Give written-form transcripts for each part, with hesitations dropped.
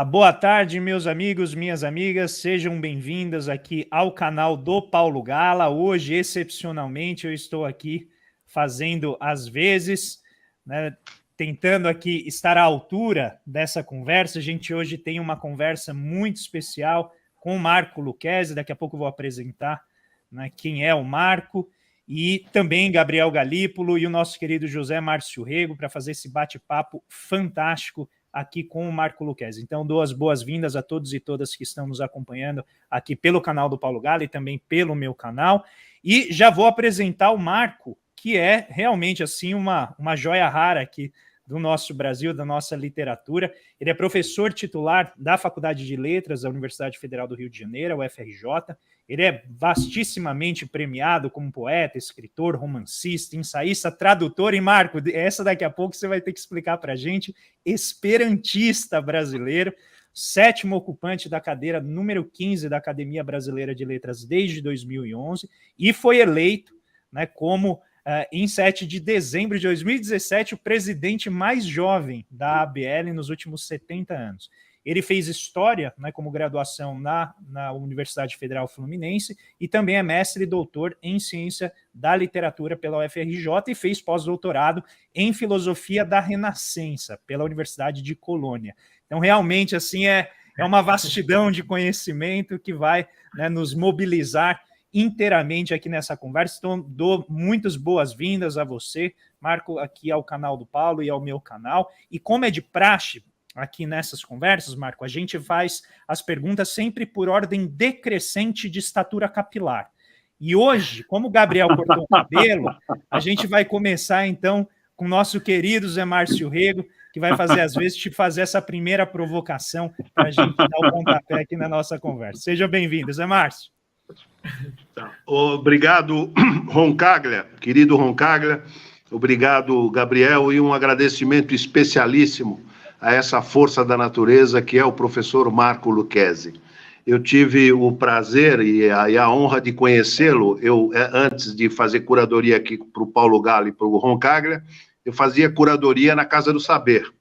Boa tarde, meus amigos, minhas amigas, sejam bem-vindas aqui ao canal do Paulo Gala. Hoje, excepcionalmente, eu estou aqui fazendo as vezes, né, tentando aqui estar à altura dessa conversa. A gente hoje tem uma conversa muito especial com o Marco Lucchesi, daqui a pouco eu vou apresentar, né, quem é o Marco, e também Gabriel Galípolo e o nosso querido José Márcio Rego para fazer esse bate-papo fantástico aqui com o Marco Lucchesi. Então, dou as boas-vindas a todos e todas que estão nos acompanhando aqui pelo canal do Paulo Gala e também pelo meu canal. E já vou apresentar o Marco, que é realmente assim uma joia rara aqui do nosso Brasil, da nossa literatura. Ele é professor titular da Faculdade de Letras da Universidade Federal do Rio de Janeiro, a UFRJ. Ele é vastissimamente premiado como poeta, escritor, romancista, ensaísta, tradutor. E, Marco, essa daqui a pouco você vai ter que explicar para a gente, esperantista brasileiro, 7º ocupante da cadeira número 15 da Academia Brasileira de Letras desde 2011 e foi eleito, né, como, em 7 de dezembro de 2017, o presidente mais jovem da ABL nos últimos 70 anos. Ele fez História, né, como graduação na Universidade Federal Fluminense e também é mestre e doutor em Ciência da Literatura pela UFRJ e fez pós-doutorado em Filosofia da Renascença pela Universidade de Colônia. Então, realmente, assim, é uma vastidão de conhecimento que vai, né, nos mobilizar inteiramente aqui nessa conversa. Então, dou muitas boas-vindas a você, Marco, aqui ao canal do Paulo e ao meu canal. E como é de praxe, aqui nessas conversas, Marco, a gente faz as perguntas sempre por ordem decrescente de estatura capilar. E hoje, como o Gabriel cortou o cabelo, a gente vai começar, então, com o nosso querido Zé Márcio Rego, que vai fazer, às vezes, te fazer essa primeira provocação para a gente dar o pontapé aqui na nossa conversa. Seja bem-vindo, Zé Márcio. Obrigado, Roncaglia, querido Roncaglia. Obrigado, Gabriel, e um agradecimento especialíssimo a essa força da natureza que é o professor Marco Lucchesi. Eu tive o prazer e a honra de conhecê-lo. Eu, antes de fazer curadoria aqui para o Paulo Gala e para o Roncaglia, eu fazia curadoria na Casa do Saber.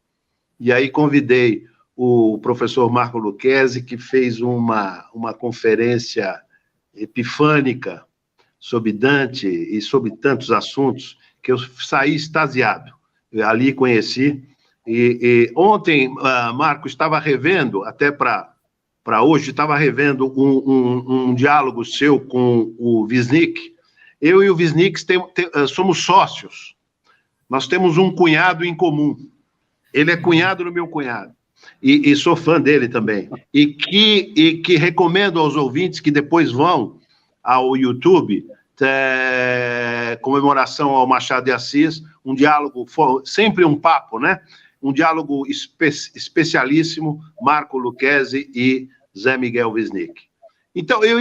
E aí convidei o professor Marco Lucchesi, que fez uma conferência epifânica sobre Dante e sobre tantos assuntos, que eu saí extasiado. Eu ali conheci. E ontem, Marco, estava revendo, até para hoje, estava revendo um diálogo seu com o Wisnik. Eu e o Wisnik somos sócios. Nós temos um cunhado em comum. Ele é cunhado do meu cunhado. E sou fã dele também. E que recomendo aos ouvintes que depois vão ao YouTube, comemoração ao Machado de Assis, um diálogo, sempre um papo, né? Um diálogo especialíssimo, Marco Lucchesi e Zé Miguel Wisnik. Então, eu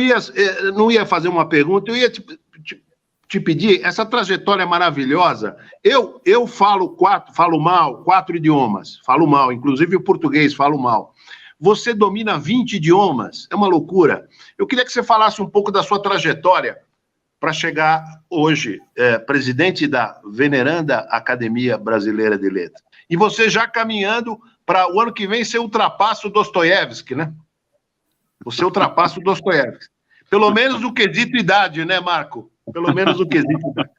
não ia fazer uma pergunta, eu ia te pedir, essa trajetória maravilhosa. Eu falo mal 4 idiomas, falo mal, inclusive o português falo mal. Você domina 20 idiomas, é uma loucura. Eu queria que você falasse um pouco da sua trajetória para chegar hoje, presidente da veneranda Academia Brasileira de Letras. E você já caminhando para o ano que vem você ultrapassa o Dostoiévski, né? Você ultrapassa o Dostoiévski. Pelo menos no quesito idade, né, Marco? Pelo menos no quesito idade.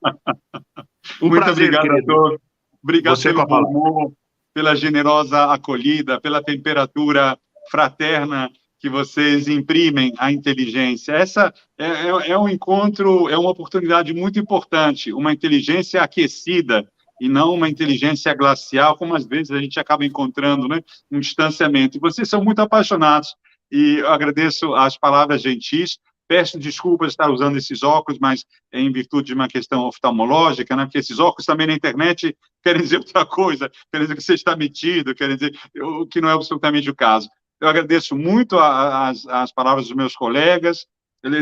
Muito prazer, obrigado, querido. A todos. Obrigado pelo bom humor, pela generosa acolhida, pela temperatura fraterna que vocês imprimem à inteligência. Essa é um encontro, é uma oportunidade muito importante, uma inteligência aquecida, e não uma inteligência glacial, como às vezes a gente acaba encontrando, né, um distanciamento. E vocês são muito apaixonados, e eu agradeço as palavras gentis. Peço desculpas de estar usando esses óculos, mas é em virtude de uma questão oftalmológica, né, porque esses óculos também na internet querem dizer outra coisa, querem dizer que você está metido, querem dizer o que não é absolutamente o caso. Eu agradeço muito as palavras dos meus colegas.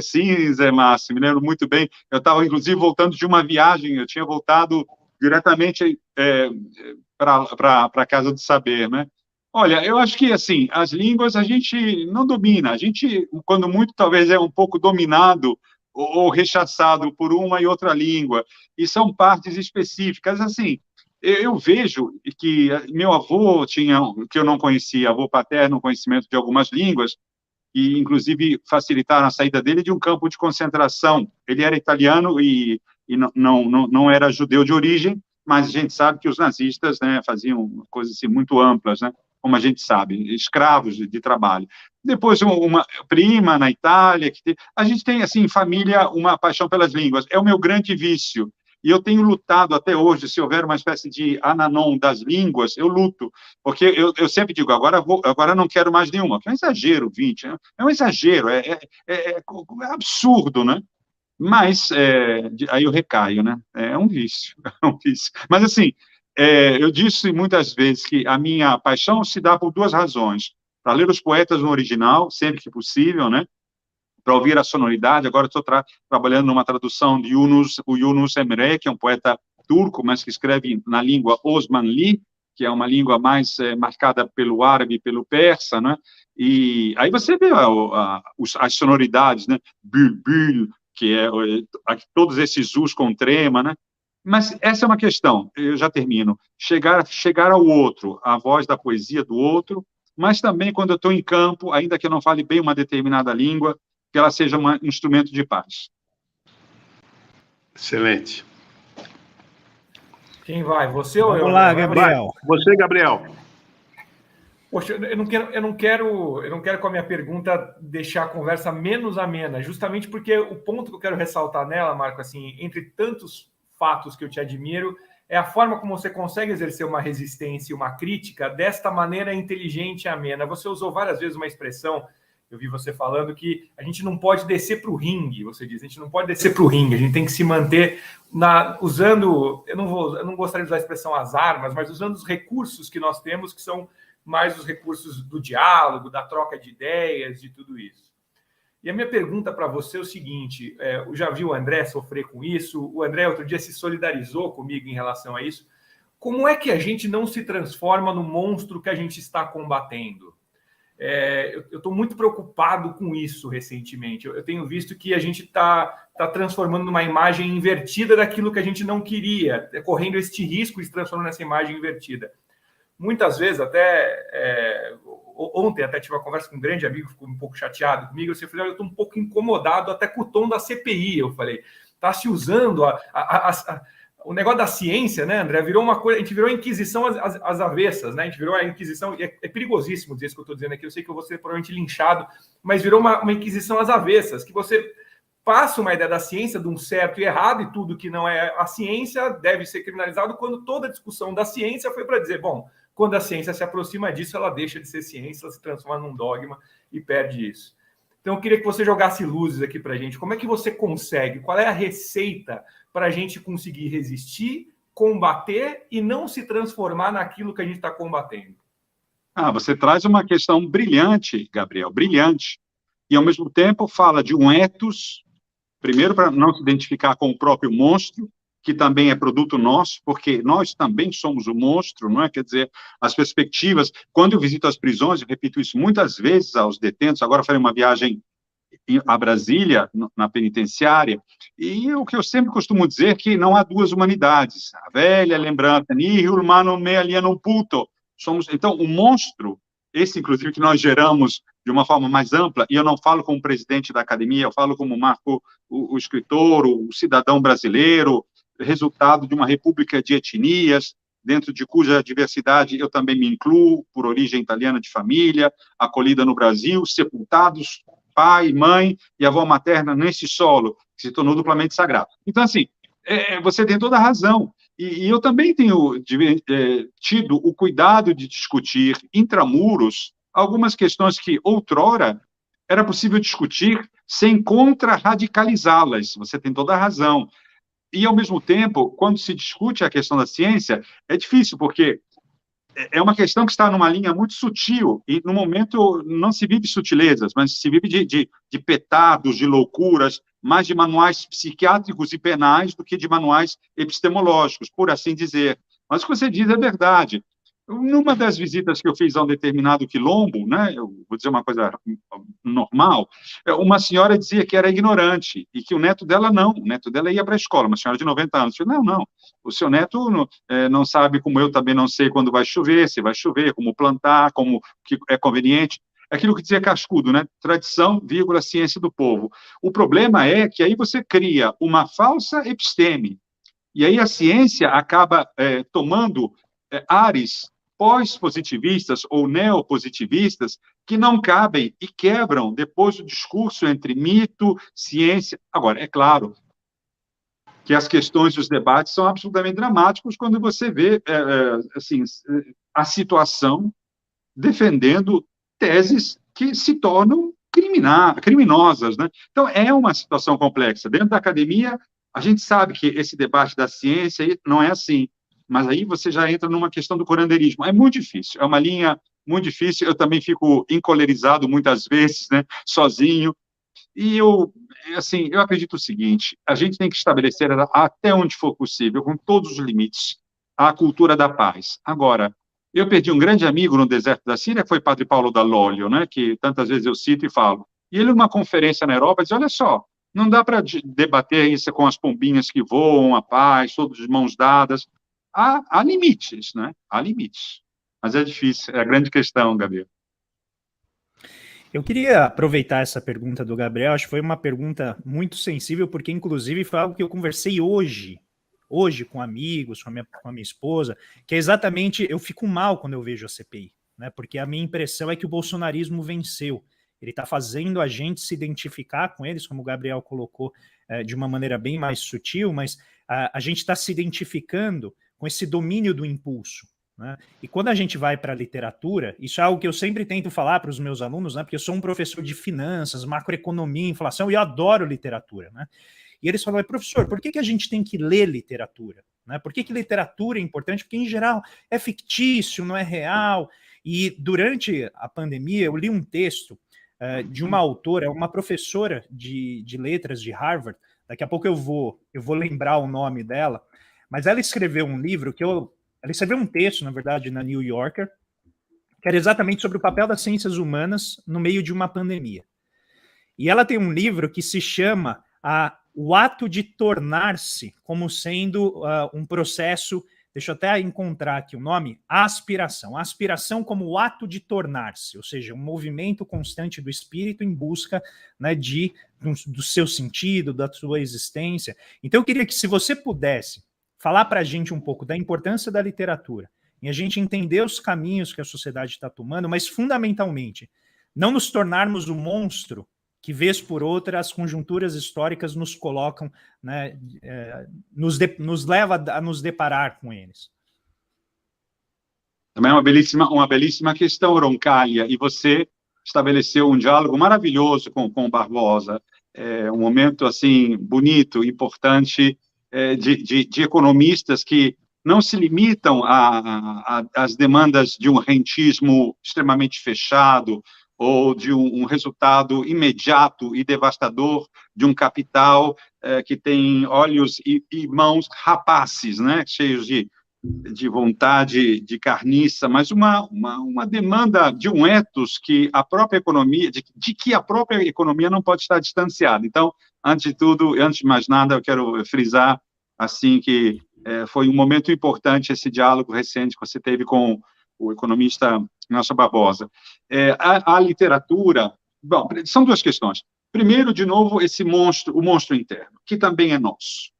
Sim, Zé Márcio, me lembro muito bem. Eu estava, inclusive, voltando de uma viagem, eu tinha voltado diretamente para a Casa do Saber, né? Olha, eu acho que, assim, as línguas a gente não domina. A gente, quando muito, talvez é um pouco dominado ou rechaçado por uma e outra língua. E são partes específicas, assim. eu vejo que meu avô tinha, que eu não conhecia, avô paterno, conhecimento de algumas línguas, e, inclusive, facilitaram a saída dele de um campo de concentração. Ele era italiano e não era judeu de origem, mas a gente sabe que os nazistas, né, faziam coisas assim, muito amplas, né, como a gente sabe, escravos de trabalho. Depois, uma prima na Itália. A gente tem, assim, família, uma paixão pelas línguas. É o meu grande vício. E eu tenho lutado até hoje, se houver uma espécie de Ananon das línguas, eu luto, porque eu sempre digo, agora não quero mais nenhuma, que é um exagero, 20, é um exagero, é absurdo, né? Mas, aí eu recaio, né? É um vício, é um vício. Mas, assim, eu disse muitas vezes que a minha paixão se dá por duas razões: para ler os poetas no original, sempre que possível, né? Para ouvir a sonoridade. Agora estou trabalhando numa tradução de o Yunus Emre, que é um poeta turco, mas que escreve na língua Osmanli, que é uma língua mais marcada pelo árabe e pelo persa, né? E aí você vê as sonoridades, né? Bülbül, que é todos esses us com trema, né? Mas essa é uma questão, eu já termino, chegar ao outro, a voz da poesia do outro, mas também quando eu estou em campo, ainda que eu não fale bem uma determinada língua, que ela seja um instrumento de paz. Excelente. Quem vai? Você ou eu? Vamos lá, Gabriel. Você, Gabriel. Poxa, eu não quero com a minha pergunta deixar a conversa menos amena, justamente porque o ponto que eu quero ressaltar nela, Marco, assim, entre tantos fatos que eu te admiro, é a forma como você consegue exercer uma resistência e uma crítica desta maneira inteligente e amena. Você usou várias vezes uma expressão, eu vi você falando, que a gente não pode descer para o ringue, você diz, a gente não pode descer para o ringue, a gente tem que se manter usando, eu não gostaria de usar a expressão as armas, mas usando os recursos que nós temos, que são mais os recursos do diálogo, da troca de ideias, de tudo isso. E a minha pergunta para você é o seguinte, eu já vi o André sofrer com isso, o André outro dia se solidarizou comigo em relação a isso. Como é que a gente não se transforma no monstro que a gente está combatendo? Eu estou muito preocupado com isso recentemente. Eu tenho visto que a gente está transformando numa imagem invertida daquilo que a gente não queria, correndo este risco de se transformar nessa imagem invertida. Muitas vezes, ontem até tive uma conversa com um grande amigo, ficou um pouco chateado comigo. Eu falei, eu estou um pouco incomodado até com o tom da CPI. Eu falei, está se usando o negócio da ciência, né, André? Virou uma coisa, a gente virou a Inquisição às avessas, né? A gente virou a Inquisição, e é perigosíssimo dizer isso que eu estou dizendo aqui. Eu sei que eu vou ser provavelmente linchado, mas virou uma Inquisição às avessas, que você passa uma ideia da ciência de um certo e errado, e tudo que não é a ciência deve ser criminalizado, quando toda a discussão da ciência foi para dizer, bom, quando a ciência se aproxima disso, ela deixa de ser ciência, ela se transforma num dogma e perde isso. Então, eu queria que você jogasse luzes aqui para a gente. Como é que você consegue? Qual é a receita para a gente conseguir resistir, combater e não se transformar naquilo que a gente está combatendo? Você traz uma questão brilhante, Gabriel, brilhante. E, ao mesmo tempo, fala de um ethos, primeiro, para não se identificar com o próprio monstro, que também é produto nosso, porque nós também somos o monstro, não é? Quer dizer, as perspectivas... Quando eu visito as prisões, eu repito isso muitas vezes aos detentos, agora farei uma viagem a Brasília, na penitenciária, e o que eu sempre costumo dizer é que não há duas humanidades. A velha lembrança, nihil humano me alienum puto. Então, o monstro, esse, inclusive, que nós geramos de uma forma mais ampla, e eu não falo como presidente da academia, eu falo como Marco, o escritor, o cidadão brasileiro, resultado de uma república de etnias, dentro de cuja diversidade eu também me incluo, por origem italiana de família, acolhida no Brasil, sepultados, pai, mãe e avó materna nesse solo, que se tornou duplamente sagrado. Então, assim, você tem toda a razão. E eu também tenho tido o cuidado de discutir intramuros algumas questões que outrora era possível discutir sem contra-radicalizá-las. Você tem toda a razão. E, ao mesmo tempo, quando se discute a questão da ciência, é difícil, porque é uma questão que está numa linha muito sutil, e, no momento, não se vive sutilezas, mas se vive de petardos, de loucuras, mais de manuais psiquiátricos e penais do que de manuais epistemológicos, por assim dizer. Mas o que você diz é verdade. Numa das visitas que eu fiz a um determinado quilombo, né, eu vou dizer uma coisa normal, uma senhora dizia que era ignorante e que o neto dela não, o neto dela ia para a escola, uma senhora de 90 anos. Eu falei, não, o seu neto não sabe, como eu também não sei quando vai chover, se vai chover, como plantar, como que é conveniente. Aquilo que dizia Cascudo, né, tradição, vírgula, ciência do povo. O problema é que aí você cria uma falsa episteme, e aí a ciência acaba tomando ares pós-positivistas ou neopositivistas que não cabem e quebram depois o discurso entre mito, ciência. Agora, é claro que as questões e os debates são absolutamente dramáticos quando você vê assim, a situação defendendo teses que se tornam criminosas, né? Então, é uma situação complexa. Dentro da academia, a gente sabe que esse debate da ciência não é assim, mas aí você já entra numa questão do curandeirismo. É muito difícil, é uma linha muito difícil. Eu também fico encolerizado muitas vezes, né, sozinho. E eu acredito o seguinte: a gente tem que estabelecer, até onde for possível, com todos os limites, a cultura da paz. Agora, eu perdi um grande amigo no deserto da Síria, que foi Padre Paulo Dall'Olio, né, que tantas vezes eu cito e falo. E ele, numa conferência na Europa, disse, olha só, não dá para debater isso com as pombinhas que voam, a paz, todos de mãos dadas. Há limites, né? Há limites. Mas é difícil, é a grande questão, Gabriel. Eu queria aproveitar essa pergunta do Gabriel, acho que foi uma pergunta muito sensível, porque inclusive foi algo que eu conversei hoje com amigos, com a minha esposa, que é exatamente, eu fico mal quando eu vejo a CPI, né? Porque a minha impressão é que o bolsonarismo venceu. Ele está fazendo a gente se identificar com eles, como o Gabriel colocou, de uma maneira bem mais sutil, mas a gente está se identificando com esse domínio do impulso, né? E quando a gente vai para a literatura, isso é algo que eu sempre tento falar para os meus alunos, né? Porque eu sou um professor de finanças, macroeconomia, inflação, e eu adoro literatura, né? E eles falam, professor, por que a gente tem que ler literatura? Né? Por que literatura é importante? Porque, em geral, é fictício, não é real. E durante a pandemia, eu li um texto de uma autora, uma professora de letras de Harvard. Daqui a pouco eu vou lembrar o nome dela, mas ela escreveu um livro ela escreveu um texto, na verdade, na New Yorker, que era exatamente sobre o papel das ciências humanas no meio de uma pandemia. E ela tem um livro que se chama O Ato de Tornar-se, como sendo um processo, deixa eu até encontrar aqui o nome, aspiração. A aspiração como o ato de tornar-se, ou seja, um movimento constante do espírito em busca, né, do seu sentido, da sua existência. Então eu queria que, se você pudesse falar para a gente um pouco da importância da literatura, e a gente entender os caminhos que a sociedade está tomando, mas fundamentalmente, não nos tornarmos o monstro que, vez por outra, as conjunturas históricas nos colocam, né, nos leva a nos deparar com eles. Também é uma belíssima questão, Roncaglia, e você estabeleceu um diálogo maravilhoso com o Barbosa, um momento, assim, bonito, importante, de economistas que não se limitam às demandas de um rentismo extremamente fechado, ou de um resultado imediato e devastador de um capital que tem olhos e mãos rapaces, né, cheios de vontade de carniça, mas uma demanda de um ethos que a própria economia, de que a própria economia não pode estar distanciada. Então, antes de tudo, antes de mais nada, eu quero frisar assim que foi um momento importante esse diálogo recente que você teve com o economista Nelson Barbosa. A literatura, bom, são duas questões. Primeiro, de novo, o monstro interno, que também é nosso,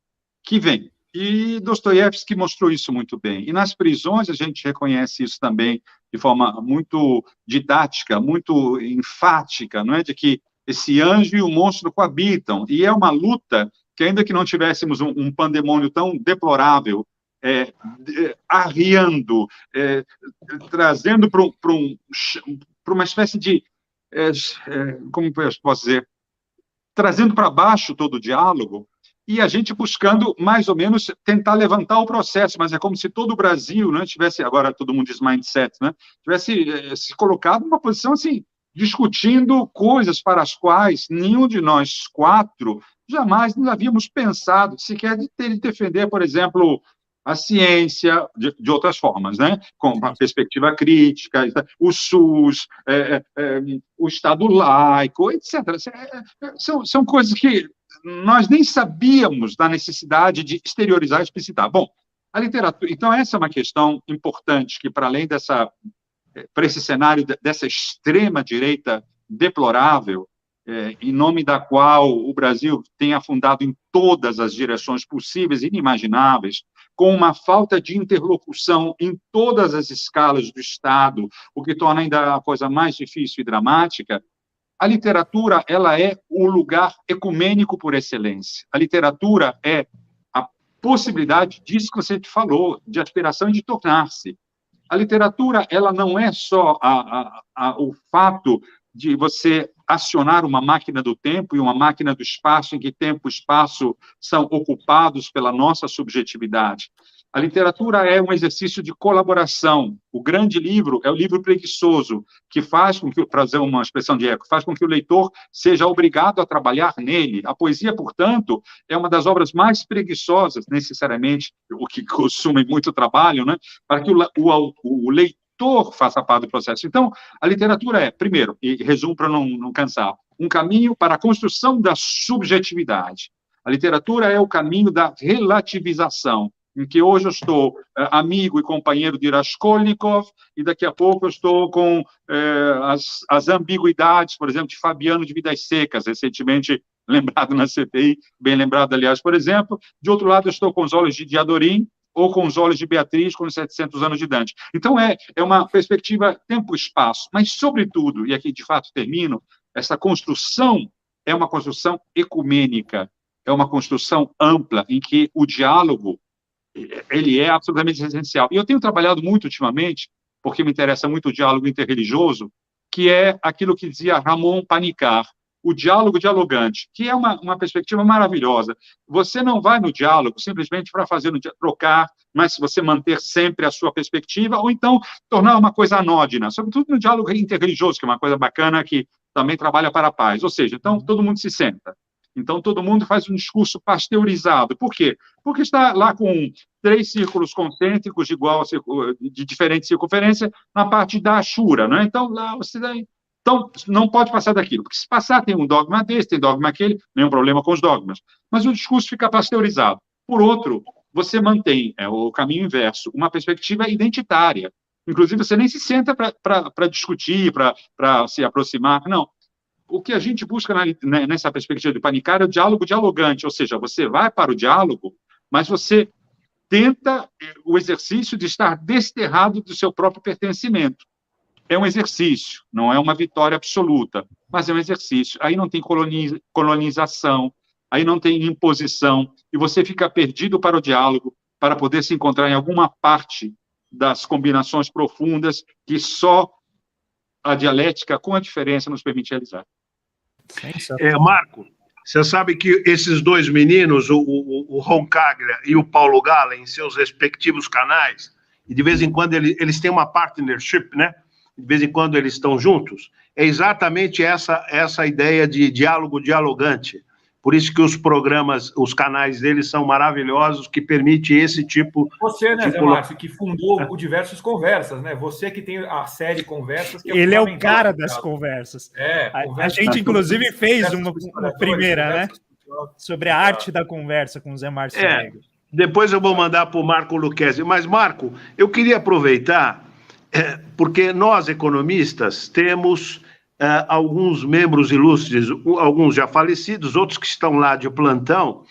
que vem. E Dostoiévski mostrou isso muito bem. E nas prisões a gente reconhece isso também de forma muito didática, muito enfática, não é? De que esse anjo e o monstro coabitam. E é uma luta que, ainda que não tivéssemos um pandemônio tão deplorável, arriando, trazendo para uma espécie de, como eu posso dizer, trazendo para baixo todo o diálogo, e a gente buscando, mais ou menos, tentar levantar o processo, mas é como se todo o Brasil, né, tivesse, agora todo mundo diz mindset, né, tivesse se colocado numa posição assim, discutindo coisas para as quais nenhum de nós quatro jamais nos havíamos pensado, sequer de defender, por exemplo, a ciência de outras formas, né? Com uma perspectiva crítica, o SUS, o Estado laico, etc. São coisas que nós nem sabíamos da necessidade de exteriorizar e explicitar. Bom, a literatura... Então, essa é uma questão importante, que para além para esse cenário dessa extrema-direita deplorável, em nome da qual o Brasil tem afundado em todas as direções possíveis e inimagináveis, com uma falta de interlocução em todas as escalas do Estado, o que torna ainda a coisa mais difícil e dramática, a literatura ela é o lugar ecumênico por excelência. A literatura é a possibilidade disso que você falou, de aspiração e de tornar-se. A literatura ela não é só o fato de você acionar uma máquina do tempo e uma máquina do espaço, em que tempo e espaço são ocupados pela nossa subjetividade. A literatura é um exercício de colaboração. O grande livro é o livro preguiçoso, que faz com que, para usar uma expressão de Eco, faz com que o leitor seja obrigado a trabalhar nele. A poesia, portanto, é uma das obras mais preguiçosas, necessariamente, o que consome muito trabalho, né, para que o leitor faça parte do processo. Então, a literatura é, primeiro, e resumo para não cansar, um caminho para a construção da subjetividade. A literatura é o caminho da relativização, em que hoje eu estou amigo e companheiro de Raskolnikov, e daqui a pouco eu estou com as ambiguidades, por exemplo, de Fabiano de Vidas Secas, recentemente lembrado na CPI, bem lembrado, aliás, por exemplo. De outro lado, eu estou com os olhos de Diadorim, ou com os olhos de Beatriz, com os 700 anos de Dante. Então, é uma perspectiva tempo-espaço, mas, sobretudo, e aqui de fato termino, essa construção é uma construção ecumênica, é uma construção ampla, em que o diálogo ele é absolutamente essencial. E eu tenho trabalhado muito ultimamente, porque me interessa muito o diálogo interreligioso, que é aquilo que dizia Ramon Panikkar, o diálogo dialogante, que é uma perspectiva maravilhosa. Você não vai no diálogo simplesmente para trocar, mas se você manter sempre a sua perspectiva, ou então tornar uma coisa anódina, sobretudo no diálogo interreligioso, que é uma coisa bacana, que também trabalha para a paz. Ou seja, então todo mundo se senta. Então, todo mundo faz um discurso pasteurizado. Por quê? Porque está lá com 3 círculos concêntricos de diferente circunferência na parte da Ashura, né? Então, lá você... Então, não pode passar daquilo, porque se passar tem um dogma desse, tem dogma aquele, nenhum problema com os dogmas. Mas o discurso fica pasteurizado. Por outro, você mantém o caminho inverso, uma perspectiva identitária. Inclusive, você nem se senta para discutir, para se aproximar. Não. O que a gente busca nessa perspectiva de Panikkar é o diálogo dialogante, ou seja, você vai para o diálogo, mas você tenta o exercício de estar desterrado do seu próprio pertencimento. É um exercício, não é uma vitória absoluta, mas é um exercício. Aí não tem colonização, aí não tem imposição, e você fica perdido para o diálogo, para poder se encontrar em alguma parte das combinações profundas que só a dialética com a diferença nos permite realizar. Marco, você sabe que esses 2 meninos, o Roncaglia e o Paulo Gala, em seus respectivos canais, e de vez em quando eles têm uma partnership, né? De vez em quando eles estão juntos, é exatamente essa ideia de diálogo dialogante. Por isso que os programas, os canais deles são maravilhosos, que permite esse tipo... Você, né, Zé Márcio, que fundou o Diversas Conversas, né? Você que tem a série Conversas... Que ele é o cara das conversas. A gente, inclusive, fez uma primeira, né? Sobre a arte da conversa com o Zé Márcio. Depois eu vou mandar para o Marco Lucchesi. Mas, Marco, eu queria aproveitar, porque nós, economistas, temos... alguns membros ilustres, alguns já falecidos, outros que estão lá de plantão,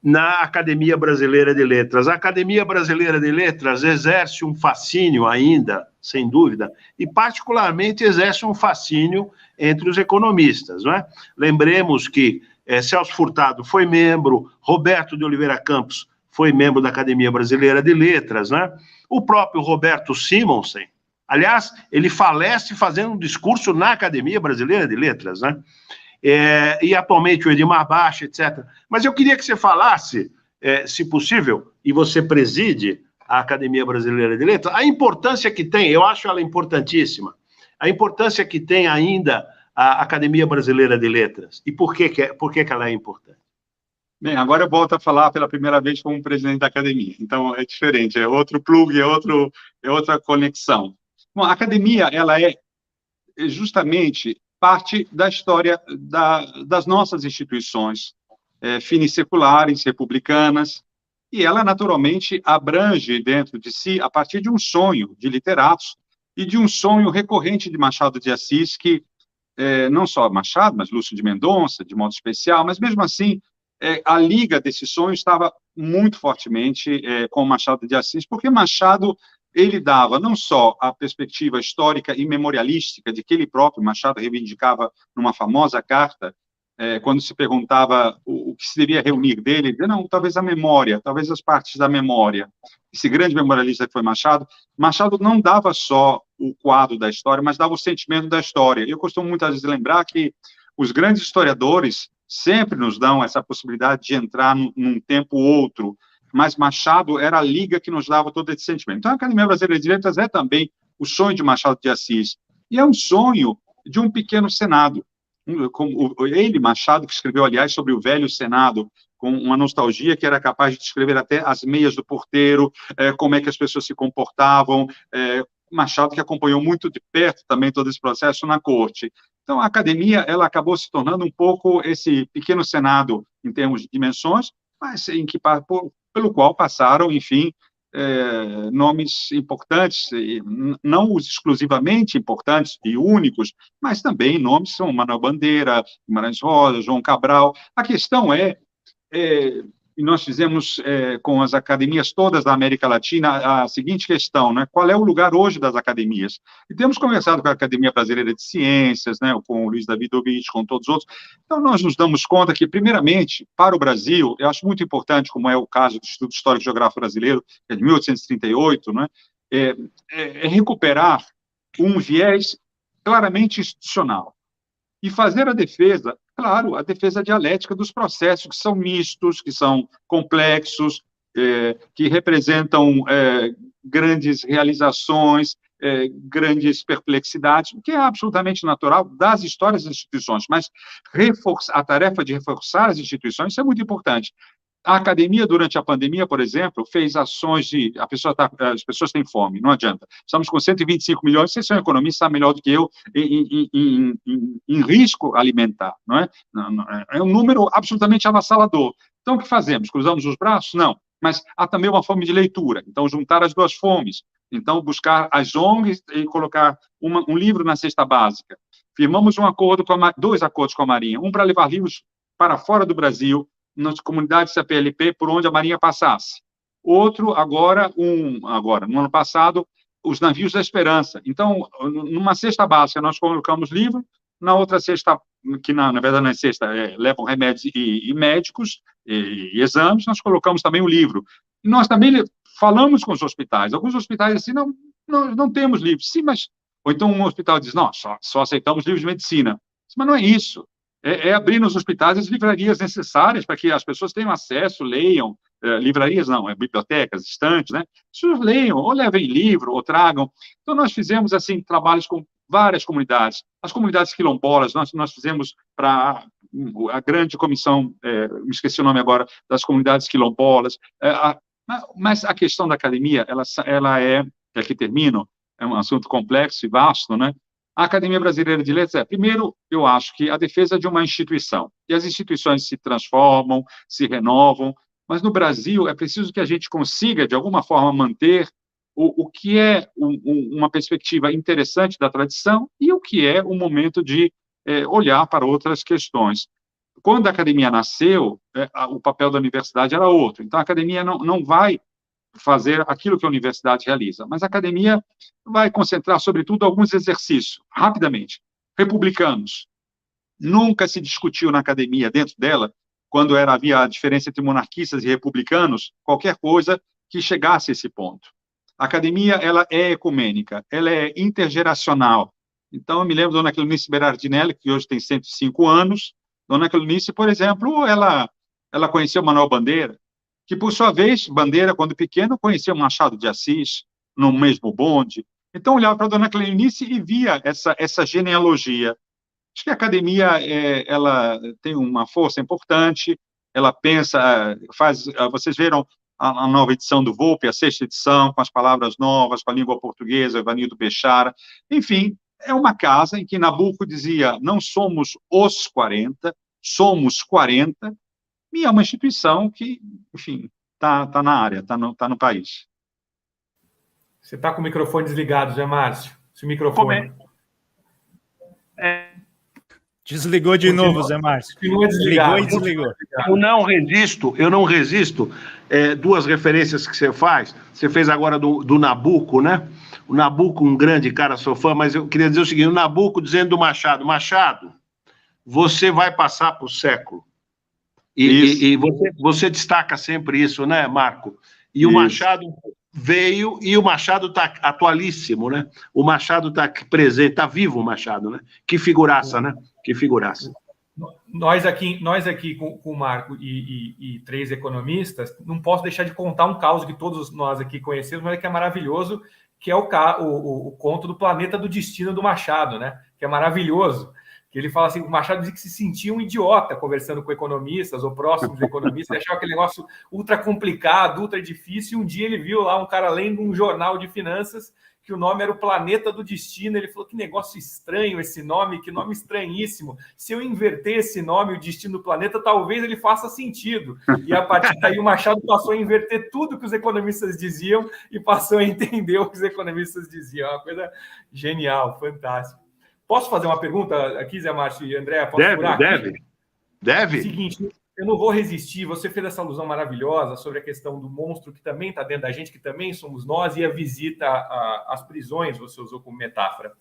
na Academia Brasileira de Letras. A Academia Brasileira de Letras exerce um fascínio ainda, sem dúvida, e particularmente exerce um fascínio entre os economistas, não é? Lembremos que Celso Furtado foi membro, Roberto de Oliveira Campos foi membro da Academia Brasileira de Letras, né? O próprio Roberto Simonsen, aliás, ele falece fazendo um discurso na Academia Brasileira de Letras, né? E atualmente o Edmar Baixa, etc. Mas eu queria que você falasse, se possível, e você preside a Academia Brasileira de Letras, a importância que tem, eu acho ela importantíssima, a importância que tem ainda a Academia Brasileira de Letras, e por que ela é importante? Bem, agora eu volto a falar pela primeira vez como presidente da academia. Então, é diferente, é outro plug, é outra conexão. Bom, a academia, ela é justamente parte da história das nossas instituições finiseculares, republicanas, e ela, naturalmente, abrange dentro de si, a partir de um sonho de literatos e de um sonho recorrente de Machado de Assis, que não só Machado, mas Lúcio de Mendonça, de modo especial, mas mesmo assim, a liga desse sonho estava muito fortemente com Machado de Assis, porque Machado, ele dava não só a perspectiva histórica e memorialística de que ele próprio, Machado, reivindicava numa famosa carta, quando se perguntava o que se devia reunir dele, ele dizia, não, talvez a memória, talvez as partes da memória. Esse grande memorialista que foi Machado, Machado não dava só o quadro da história, mas dava o sentimento da história. Eu costumo muitas vezes lembrar que os grandes historiadores sempre nos dão essa possibilidade de entrar num tempo ou outro, mas Machado era a liga que nos dava todo esse sentimento. Então, a Academia Brasileira de Letras é também o sonho de Machado de Assis, e é um sonho de um pequeno Senado. Como ele, Machado, que escreveu, aliás, sobre o velho Senado, com uma nostalgia que era capaz de descrever até as meias do porteiro, como é que as pessoas se comportavam, Machado que acompanhou muito de perto também todo esse processo na corte. Então, a academia, ela acabou se tornando um pouco esse pequeno Senado em termos de dimensões, mas pelo qual passaram, enfim, nomes importantes, não os exclusivamente importantes e únicos, mas também nomes são Manuel Bandeira, Guimarães Rosa, João Cabral. A questão e nós fizemos com as academias todas da América Latina a seguinte questão, né? Qual é o lugar hoje das academias? E temos conversado com a Academia Brasileira de Ciências, né? Com o Luiz Davidovich, com todos os outros. Então, nós nos damos conta que, primeiramente, para o Brasil, eu acho muito importante, como é o caso do Instituto Histórico e Geográfico Brasileiro, que é de 1838, né? Recuperar um viés claramente institucional e fazer a defesa, claro, a defesa dialética dos processos que são mistos, que são complexos, que representam grandes realizações, grandes perplexidades, o que é absolutamente natural das histórias das instituições, mas a tarefa de reforçar as instituições, isso é muito importante. A academia, durante a pandemia, por exemplo, fez ações as pessoas têm fome, não adianta. Estamos com 125 milhões, vocês são economistas, sabem melhor do que eu, em risco alimentar, não é? É um número absolutamente avassalador. Então, o que fazemos? Cruzamos os braços? Não. Mas há também uma fome de leitura. Então, juntar as duas fomes. Então, buscar as ONGs e colocar um livro na cesta básica. Firmamos dois acordos com a Marinha. Um para levar livros para fora do Brasil, nas comunidades CPLP, por onde a Marinha passasse. Outro, no ano passado, os navios da Esperança. Então, numa cesta básica, nós colocamos livro, na outra cesta, que na verdade não é cesta, levam remédios e médicos, e exames, nós colocamos também o livro. E nós também falamos com os hospitais. Alguns hospitais assim, não temos livros. Sim, mas... Ou então um hospital diz, não, só aceitamos livros de medicina. Mas não é isso. Abrir nos hospitais as livrarias necessárias para que as pessoas tenham acesso, leiam, livrarias não, bibliotecas, estantes, né? As pessoas leiam, ou levem livro, ou tragam. Então, nós fizemos, assim, trabalhos com várias comunidades. As comunidades quilombolas, nós fizemos para a grande comissão, me esqueci o nome agora, das comunidades quilombolas, mas a questão da academia, ela aqui termino, é um assunto complexo e vasto, né? A Academia Brasileira de Letras primeiro, eu acho que a defesa de uma instituição. E as instituições se transformam, se renovam, mas no Brasil é preciso que a gente consiga, de alguma forma, manter o que é uma perspectiva interessante da tradição e o que é um momento de olhar para outras questões. Quando a academia nasceu, o papel da universidade era outro. Então, a academia não vai fazer aquilo que a universidade realiza. Mas a academia vai concentrar, sobretudo, alguns exercícios, rapidamente. Republicanos. Nunca se discutiu na academia, dentro dela, quando havia a diferença entre monarquistas e republicanos, qualquer coisa que chegasse a esse ponto. A academia, ela é ecumênica, ela é intergeracional. Então, eu me lembro da Dona Cleonice Berardinelli, que hoje tem 105 anos. Dona Cleonice, por exemplo, ela conheceu Manuel Bandeira, que, por sua vez, Bandeira, quando pequeno, conhecia Machado de Assis, no mesmo bonde. Então, olhava para a Dona Cleonice e via essa genealogia. Acho que a academia ela tem uma força importante, ela pensa, vocês viram a nova edição do Volpe, a sexta edição, com as palavras novas, com a língua portuguesa, Evanildo Bechara, enfim, é uma casa em que Nabucco dizia, não somos os 40, somos 40, e é uma instituição que, enfim, está na área, está no país. Você está com o microfone desligado, Zé Márcio. Esse microfone. Desligou de novo, Zé Márcio. Desligou e desligou. Eu não resisto. Duas referências que você faz. Você fez agora do Nabucco, né? O Nabucco, um grande cara, sou fã, mas eu queria dizer o seguinte, o Nabucco dizendo do Machado, Machado, você vai passar por século. E você destaca sempre isso, né, Marco? E isso. O Machado veio e o Machado está atualíssimo, né? O Machado está presente, está vivo o Machado, né? Que figuraça, né? Que figuraça. Nós aqui com o Marco e três economistas, não posso deixar de contar um caso que todos nós aqui conhecemos, mas que é maravilhoso, que é o conto do Planeta do Destino do Machado, né? Que é maravilhoso. Que ele fala assim, o Machado dizia que se sentia um idiota conversando com economistas ou próximos economistas, ele achava aquele negócio ultra complicado, ultra difícil, e um dia ele viu lá um cara lendo um jornal de finanças que o nome era o Planeta do Destino, ele falou, que negócio estranho esse nome, que nome estranhíssimo, se eu inverter esse nome, o destino do planeta, talvez ele faça sentido, e a partir daí o Machado passou a inverter tudo que os economistas diziam e passou a entender o que os economistas diziam, uma coisa genial, fantástica. Posso fazer uma pergunta aqui, Zé Márcio e André? Deve. Seguinte, eu não vou resistir. Você fez essa alusão maravilhosa sobre a questão do monstro que também está dentro da gente, que também somos nós, e a visita às prisões, você usou como metáfora.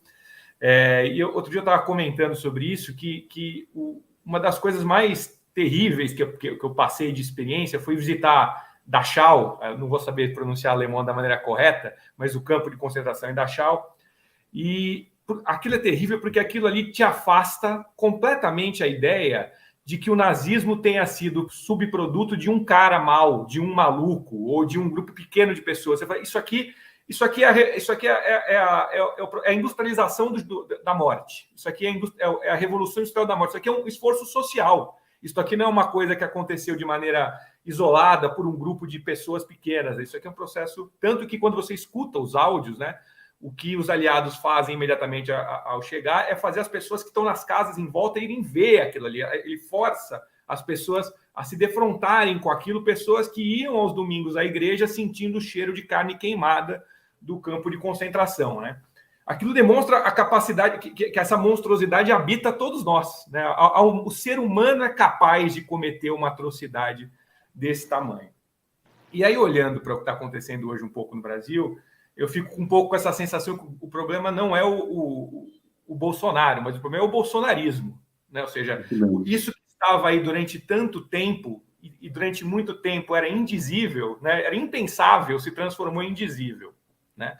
Outro dia eu estava comentando sobre isso, que uma das coisas mais terríveis que eu passei de experiência foi visitar Dachau, não vou saber pronunciar alemão da maneira correta, mas o campo de concentração em Dachau, e aquilo é terrível porque aquilo ali te afasta completamente a ideia de que o nazismo tenha sido subproduto de um cara mau, de um maluco ou de um grupo pequeno de pessoas. Você fala, isso aqui é a industrialização da morte. Isso aqui é a revolução industrial da morte. Isso aqui é um esforço social. Isso aqui não é uma coisa que aconteceu de maneira isolada por um grupo de pessoas pequenas. Isso aqui é um processo, tanto que quando você escuta os áudios, né? O que os aliados fazem imediatamente ao chegar é fazer as pessoas que estão nas casas em volta irem ver aquilo ali. Ele força as pessoas a se defrontarem com aquilo, pessoas que iam aos domingos à igreja sentindo o cheiro de carne queimada do campo de concentração, né? Aquilo demonstra a capacidade, que essa monstruosidade habita todos nós, né? O ser humano é capaz de cometer uma atrocidade desse tamanho. E aí, olhando para o que está acontecendo hoje um pouco no Brasil, eu fico um pouco com essa sensação que o problema não é o Bolsonaro, mas o problema é o bolsonarismo, né? Ou seja, isso que estava aí durante tanto tempo e durante muito tempo era indizível, né? Era impensável, se transformou em indizível, né?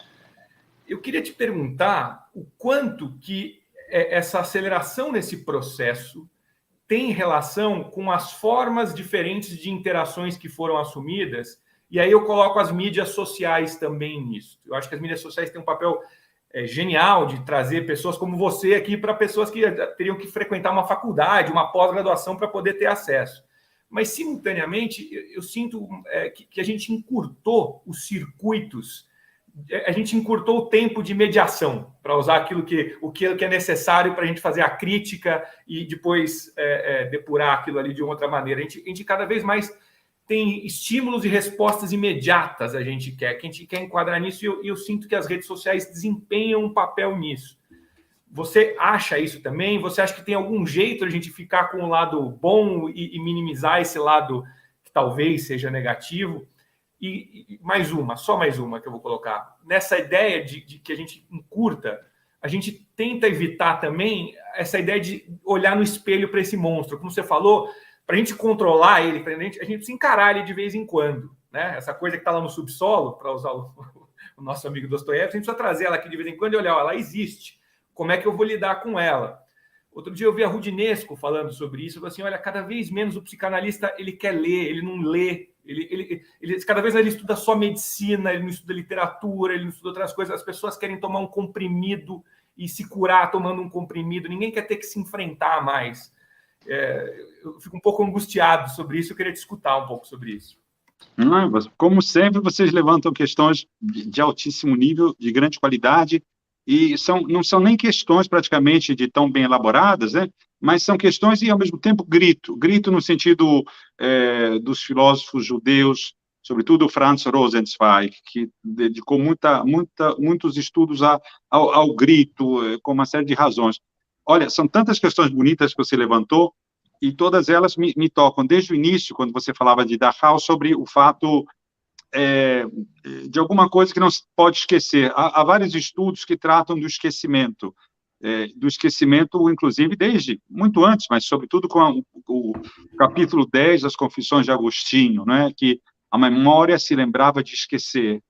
Eu queria te perguntar o quanto que essa aceleração nesse processo tem relação com as formas diferentes de interações que foram assumidas. E aí eu coloco as mídias sociais também nisso. Eu acho que as mídias sociais têm um papel genial de trazer pessoas como você aqui para pessoas que teriam que frequentar uma faculdade, uma pós-graduação para poder ter acesso. Mas, simultaneamente, eu sinto que a gente encurtou os circuitos, a gente encurtou o tempo de mediação, para usar aquilo que é necessário para a gente fazer a crítica e depois depurar aquilo ali de outra maneira. A gente cada vez mais tem estímulos e respostas imediatas, a gente quer enquadrar nisso, e eu sinto que as redes sociais desempenham um papel nisso. Você acha isso também? Você acha que tem algum jeito de a gente ficar com o lado bom e minimizar esse lado que talvez seja negativo? E só mais uma que eu vou colocar. Nessa ideia de que a gente encurta, a gente tenta evitar também essa ideia de olhar no espelho para esse monstro. Como você falou, para a gente controlar ele, a gente precisa encarar ele de vez em quando, né? Essa coisa que está lá no subsolo, para usar o nosso amigo Dostoiévski, a gente precisa trazer ela aqui de vez em quando e olhar, ela existe. Como é que eu vou lidar com ela? Outro dia eu vi a Rudinesco falando sobre isso, falou assim, olha, cada vez menos o psicanalista ele quer ler, ele não lê, ele cada vez ele estuda só medicina, ele não estuda literatura, ele não estuda outras coisas, as pessoas querem tomar um comprimido e se curar tomando um comprimido, ninguém quer ter que se enfrentar mais. eu fico um pouco angustiado sobre isso, eu queria te escutar um pouco sobre isso. Como sempre, vocês levantam questões de altíssimo nível, de grande qualidade, e não são nem questões praticamente de tão bem elaboradas, né? Mas são questões e, ao mesmo tempo, grito no sentido dos filósofos judeus, sobretudo Franz Rosenzweig, que dedicou muitos estudos ao grito, com uma série de razões. Olha, são tantas questões bonitas que você levantou, e todas elas me tocam, desde o início, quando você falava de Dachau, sobre o fato de alguma coisa que não se pode esquecer. Há vários estudos que tratam do esquecimento, inclusive, desde muito antes, mas, sobretudo, com o capítulo 10 das Confissões de Agostinho, né, que a memória se lembrava de esquecer.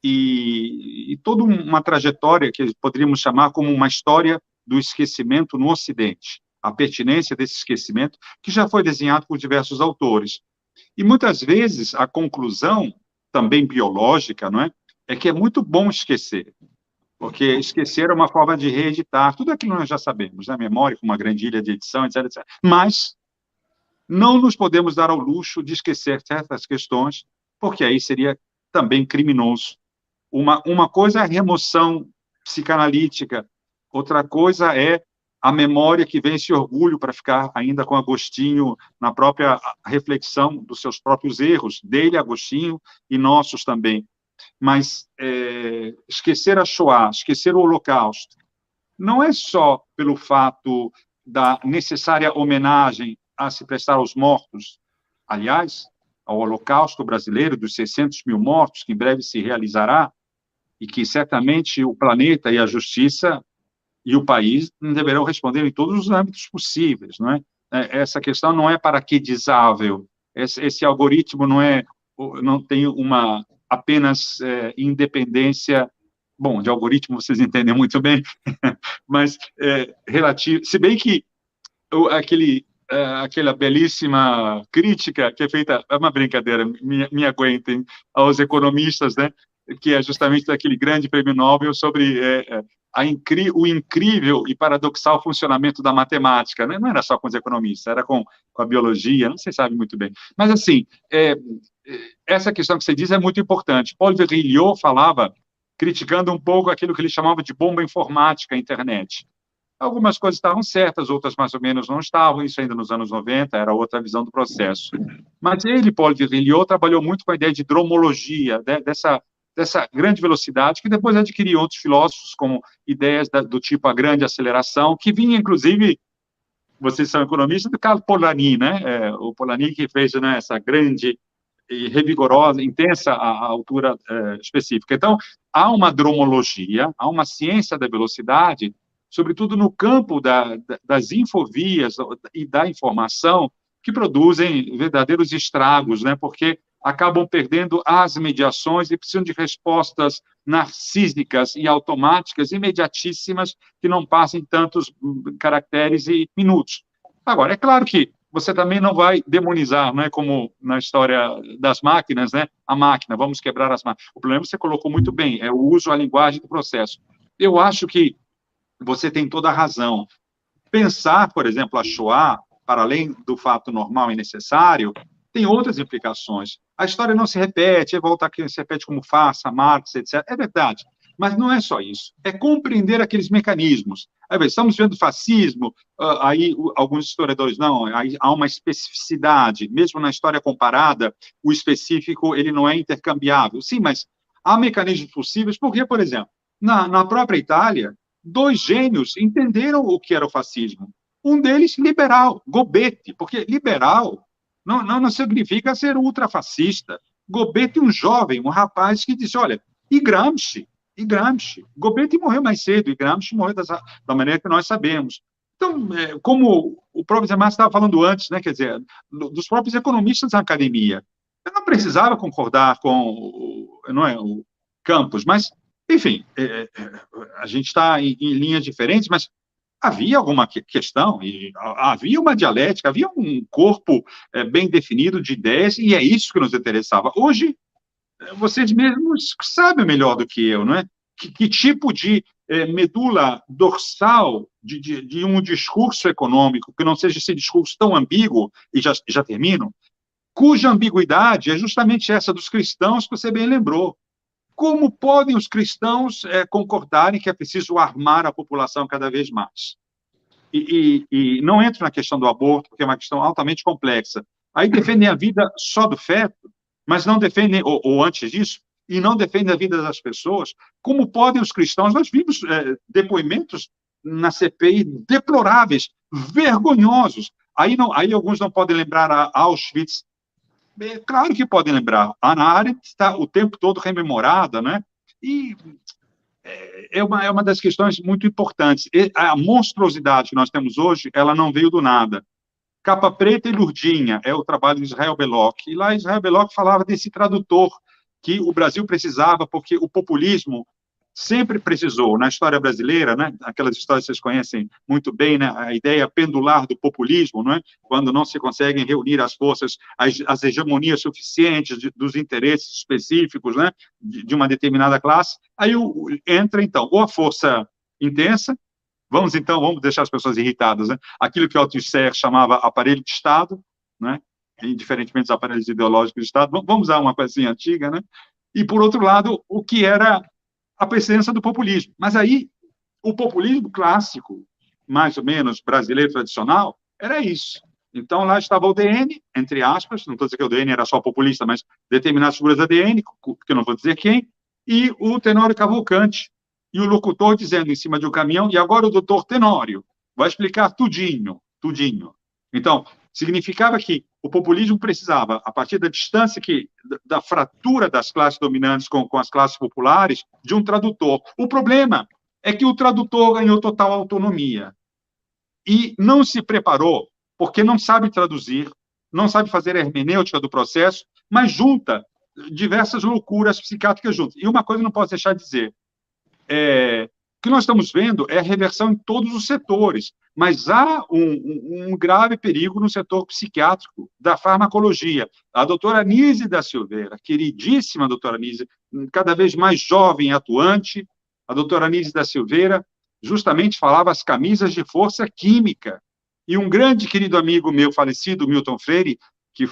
E toda uma trajetória que poderíamos chamar como uma história do esquecimento no Ocidente, a pertinência desse esquecimento, que já foi desenhado por diversos autores. E, muitas vezes, a conclusão, também biológica, não é? É que é muito bom esquecer, porque esquecer é uma forma de reeditar tudo aquilo que nós já sabemos, a memória com uma grandilha de edição, etc, etc. Mas não nos podemos dar ao luxo de esquecer certas questões, porque aí seria também criminoso. Uma coisa é a remoção psicanalítica, outra coisa é a memória que vem esse orgulho para ficar ainda com Agostinho na própria reflexão dos seus próprios erros, dele, Agostinho, e nossos também. Mas esquecer a Shoah, esquecer o Holocausto, não é só pelo fato da necessária homenagem a se prestar aos mortos, aliás, ao Holocausto brasileiro, dos 600 mil mortos, que em breve se realizará, e que certamente o planeta e a justiça e o país deverão responder em todos os âmbitos possíveis, não é? Essa questão não é paraquedizável, esse algoritmo não tem apenas independência, bom, de algoritmo vocês entendem muito bem, mas relativo, se bem que aquela belíssima crítica que é feita, é uma brincadeira, me aguentem, aos economistas, né, que é justamente daquele grande prêmio Nobel sobre o incrível e paradoxal funcionamento da matemática, né? Não era só com os economistas, era com a biologia, não sei se sabe muito bem. Mas, assim, essa questão que você diz é muito importante. Paul Virilio falava, criticando um pouco aquilo que ele chamava de bomba informática, a internet. Algumas coisas estavam certas, outras mais ou menos não estavam, isso ainda nos anos 90, era outra visão do processo. Mas ele, Paul Virilio, trabalhou muito com a ideia de dromologia, dessa grande velocidade, que depois adquiriu outros filósofos, como ideias do tipo a grande aceleração, que vinha, inclusive, vocês são economistas, do Carlo Polanyi, né? O Polanyi que fez, né, essa grande e revigorosa, intensa a altura específica. Então, há uma dromologia, há uma ciência da velocidade, sobretudo no campo das infovias e da informação, que produzem verdadeiros estragos, né? Porque acabam perdendo as mediações e precisam de respostas narcísicas e automáticas, imediatíssimas, que não passem tantos caracteres e minutos. Agora, é claro que você também não vai demonizar, não é como na história das máquinas, né? A máquina, vamos quebrar as máquinas. O problema você colocou muito bem, é o uso, a linguagem do processo. Eu acho que você tem toda a razão. Pensar, por exemplo, a Shoah, para além do fato normal e necessário, tem outras implicações. A história não se repete, volta aqui, se repete como Farsa, Marx, etc. É verdade, mas não é só isso. É compreender aqueles mecanismos. Estamos vendo fascismo, aí alguns historiadores, não, aí há uma especificidade. Mesmo na história comparada, o específico ele não é intercambiável. Sim, mas há mecanismos possíveis, porque, por exemplo, na própria Itália, 2 gênios entenderam o que era o fascismo. Um deles, liberal, Gobetti, porque liberal não significa ser ultrafascista. Gobetti, um jovem, um rapaz que disse, olha, e Gramsci. Gobetti morreu mais cedo, e Gramsci morreu da maneira que nós sabemos. Então, como o próprio Zé Márcio estava falando antes, né, quer dizer, dos próprios economistas da academia, eu não precisava concordar com o Campos, mas, enfim, a gente está em linhas diferentes, mas havia alguma questão, e havia uma dialética, havia um corpo bem definido de ideias, e é isso que nos interessava. Hoje, vocês mesmos sabem melhor do que eu, não é? Que tipo de medula dorsal de um discurso econômico, que não seja esse discurso tão ambíguo, e já termino, cuja ambiguidade é justamente essa dos cristãos, que você bem lembrou. Como podem os cristãos concordarem que é preciso armar a população cada vez mais? E não entro na questão do aborto, porque é uma questão altamente complexa. Aí defendem a vida só do feto, mas não defendem, ou antes disso, e não defendem a vida das pessoas. Como podem os cristãos? Nós vimos depoimentos na CPI deploráveis, vergonhosos. Aí alguns não podem lembrar a Auschwitz. Claro que podem lembrar. A Hannah Arendt está o tempo todo rememorada, né? E é uma das questões muito importantes. A monstruosidade que nós temos hoje, ela não veio do nada. Capa Preta e Lurdinha é o trabalho de Israel Belloc. E lá Israel Belloc falava desse tradutor que o Brasil precisava, porque o populismo sempre precisou, na história brasileira, né, aquelas histórias que vocês conhecem muito bem, né, a ideia pendular do populismo, não é? Quando não se conseguem reunir as forças, as hegemonias suficientes dos interesses específicos, né, de uma determinada classe, aí entra, então, ou a força intensa, vamos deixar as pessoas irritadas, né, aquilo que Althusser chamava aparelho de Estado, né, indiferentemente dos aparelhos ideológicos de Estado, vamos usar uma coisinha antiga, né, e, por outro lado, o que era a presença do populismo. Mas aí, o populismo clássico, mais ou menos brasileiro tradicional, era isso. Então, lá estava o DN, entre aspas, não estou dizendo que o DN era só populista, mas determinadas figuras da DN, que eu não vou dizer quem, e o Tenório Cavalcante, e o locutor dizendo em cima de um caminhão, e agora o doutor Tenório vai explicar tudinho. Então, significava que o populismo precisava, a partir da distância da fratura das classes dominantes com as classes populares, de um tradutor. O problema é que o tradutor ganhou total autonomia e não se preparou, porque não sabe traduzir, não sabe fazer a hermenêutica do processo, mas junta diversas loucuras psiquiátricas juntas. E uma coisa não posso deixar de dizer, o que nós estamos vendo é a reversão em todos os setores, mas há um grave perigo no setor psiquiátrico da farmacologia. A doutora Anísia da Silveira, queridíssima doutora Anísia, cada vez mais jovem e atuante, a doutora Anísia da Silveira justamente falava as camisas de força química. E um grande querido amigo meu falecido, Milton Freire, que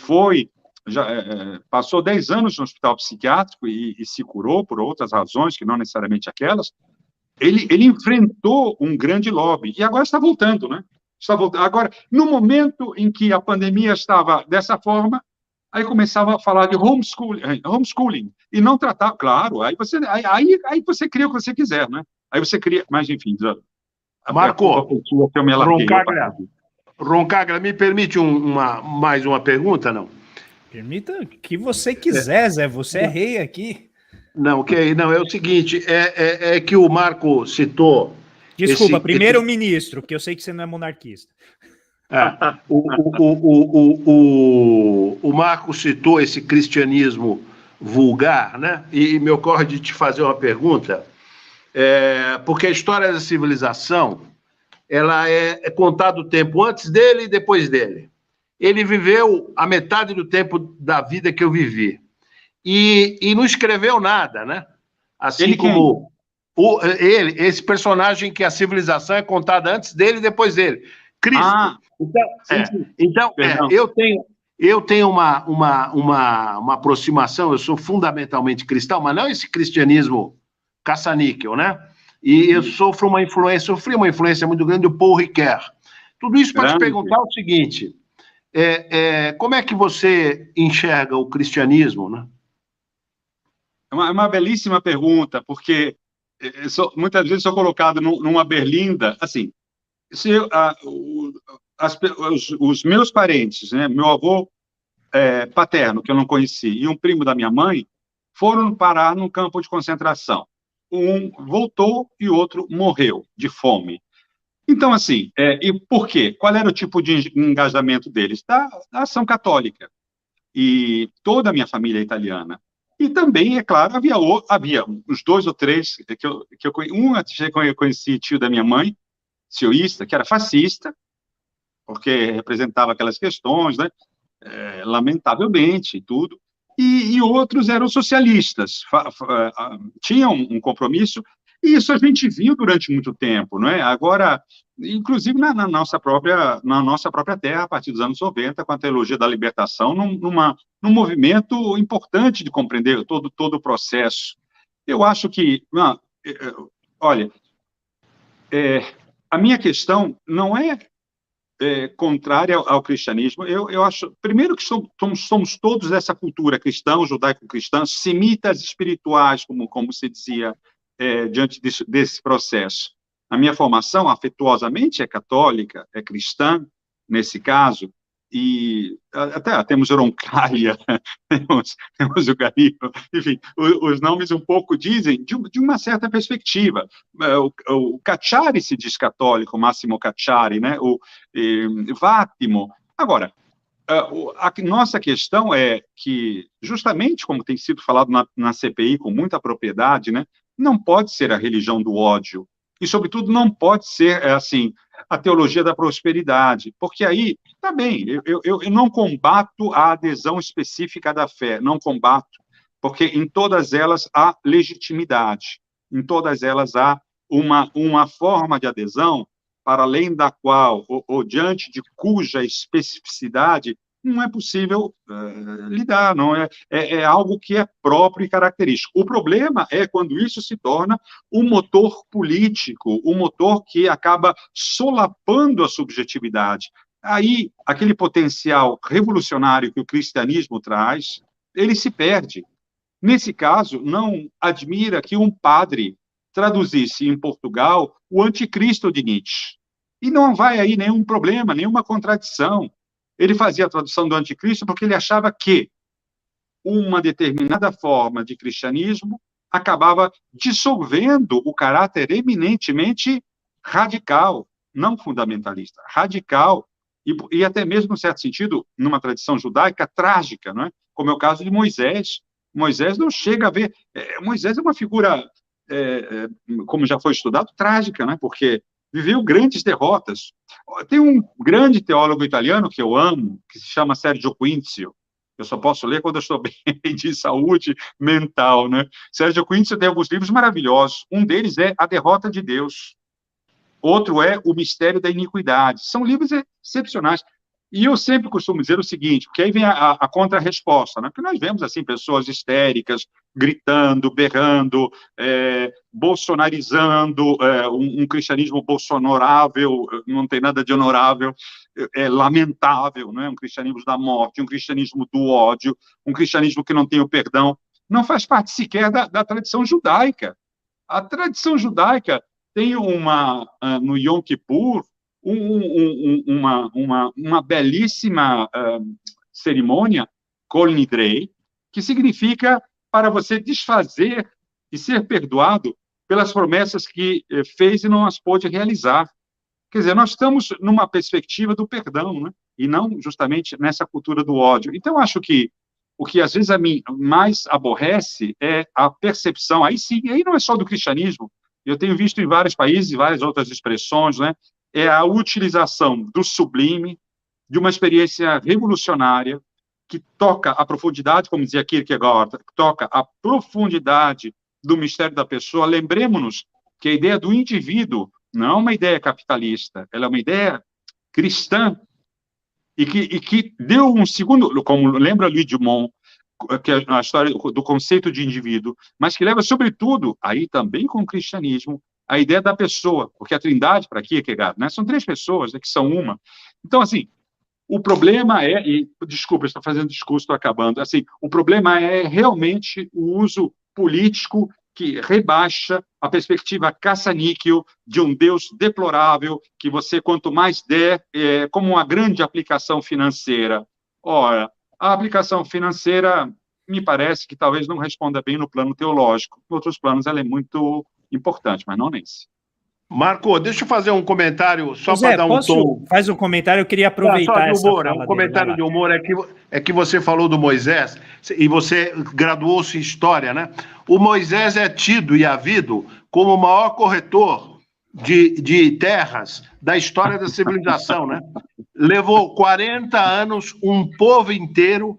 passou 10 anos no hospital psiquiátrico e se curou por outras razões, que não necessariamente aquelas, ele enfrentou um grande lobby, e agora está voltando, né? Agora, no momento em que a pandemia estava dessa forma, aí começava a falar de homeschooling e não tratar, claro, aí você cria o que você quiser, né? Aí você cria, mas enfim... Marco, Roncaglia, me permite mais uma pergunta, não? Permita o que você quiser, Zé, você é rei aqui. Não, é o seguinte, é que o Marco citou... Desculpa, primeiro-ministro, porque eu sei que você não é monarquista. O Marco citou esse cristianismo vulgar, né? E me ocorre de te fazer uma pergunta, porque a história da civilização, ela é contada o tempo antes dele e depois dele. Ele viveu a metade do tempo da vida que eu vivi. E não escreveu nada, né? Assim ele como esse personagem que a civilização é contada antes dele e depois dele. Cristo. Então, eu tenho uma aproximação, eu sou fundamentalmente cristão, mas não esse cristianismo caça-níquel, né? E eu sofri uma influência muito grande do Paul Ricoeur. Tudo isso para te perguntar o seguinte, como é que você enxerga o cristianismo, né? É uma belíssima pergunta, porque muitas vezes sou colocado numa berlinda, assim, os meus parentes, né, meu avô paterno, que eu não conheci, e um primo da minha mãe, foram parar num campo de concentração. Um voltou e o outro morreu de fome. Então, assim, e por quê? Qual era o tipo de engajamento deles? Da ação católica. E toda a minha família é italiana. E também, é claro, havia uns 2 ou 3 que eu conheci tio da minha mãe, sioísta, que era fascista, porque representava aquelas questões, né? Lamentavelmente, tudo. E outros eram socialistas, tinham um compromisso, E isso a gente viu durante muito tempo, não é? Agora, inclusive na nossa própria terra, a partir dos anos 90, com a teologia da libertação, num movimento importante de compreender todo o processo. Eu acho que, olha, a minha questão não é contrária ao cristianismo. Eu acho, primeiro, que somos todos dessa cultura cristã, judaico-cristã, semitas espirituais, como se dizia, diante desse processo. A minha formação, afetuosamente, é católica, é cristã, nesse caso, e até temos Roncaglia, temos o Galileu, enfim, os nomes um pouco dizem de uma certa perspectiva. O Cacciari se diz católico, Massimo Cacciari, né? O Vattimo. Agora, a nossa questão é que, justamente como tem sido falado na CPI com muita propriedade, né, não pode ser a religião do ódio, e, sobretudo, não pode ser, assim, a teologia da prosperidade, porque aí, tá bem, eu não combato a adesão específica da fé, não combato, porque em todas elas há legitimidade, em todas elas há uma forma de adesão para além da qual, ou diante de cuja especificidade, não é possível lidar, não é algo que é próprio e característico. O problema é quando isso se torna um motor político, um motor que acaba solapando a subjetividade. Aí, aquele potencial revolucionário que o cristianismo traz, ele se perde. Nesse caso, não admira que um padre traduzisse em Portugal o Anticristo de Nietzsche. E não vai aí nenhum problema, nenhuma contradição. Ele fazia a tradução do Anticristo porque ele achava que uma determinada forma de cristianismo acabava dissolvendo o caráter eminentemente radical, não fundamentalista, radical, e até mesmo, em certo sentido, numa tradição judaica, trágica, não é? Como é o caso de Moisés. Moisés não chega a ver... Moisés é uma figura, como já foi estudado, trágica, né? Porque viveu grandes derrotas. Tem um grande teólogo italiano que eu amo, que se chama Sergio Quinzio. Eu só posso ler quando eu estou bem de saúde mental, né? Sergio Quinzio tem alguns livros maravilhosos. Um deles é A Derrota de Deus. Outro é O Mistério da Iniquidade. São livros excepcionais. E eu sempre costumo dizer o seguinte, porque aí vem a contra-resposta, né? Porque nós vemos, assim, pessoas histéricas, gritando, berrando, bolsonarizando, um cristianismo bolsonorável, não tem nada de honorável, lamentável, né? Um cristianismo da morte, um cristianismo do ódio, um cristianismo que não tem o perdão, não faz parte sequer da tradição judaica. A tradição judaica tem no Yom Kippur, uma belíssima cerimônia, Kol Nidrei, que significa para você desfazer e ser perdoado pelas promessas que fez e não as pôde realizar. Quer dizer, nós estamos numa perspectiva do perdão, né? E não justamente nessa cultura do ódio. Então, acho que o que às vezes a mim mais aborrece é a percepção, aí sim, aí não é só do cristianismo, eu tenho visto em vários países, várias outras expressões, né? É a utilização do sublime, de uma experiência revolucionária, que toca a profundidade, como dizia Kierkegaard, toca a profundidade do mistério da pessoa. Lembremos-nos que a ideia do indivíduo não é uma ideia capitalista, ela é uma ideia cristã, e que deu um segundo, como lembra Louis Dumont, que é a história do conceito de indivíduo, mas que leva, sobretudo, aí também com o cristianismo, a ideia da pessoa, porque a trindade, para Kierkegaard, né, são 3 pessoas, né, que são uma. Então, assim, o problema desculpa, estou fazendo discurso, estou acabando, assim, o problema é realmente o uso político que rebaixa a perspectiva caça-níquel de um Deus deplorável, que você, quanto mais der, como uma grande aplicação financeira. Ora, a aplicação financeira me parece que talvez não responda bem no plano teológico. Em outros planos ela é muito importante, mas não nesse. Marco, deixa eu fazer um comentário só para dar um tom. Faz um comentário, eu queria aproveitar essa fala um comentário de humor é que você falou do Moisés, e você graduou-se em História, né? O Moisés é tido e havido como o maior corretor de terras da história da civilização, né? Levou 40 anos um povo inteiro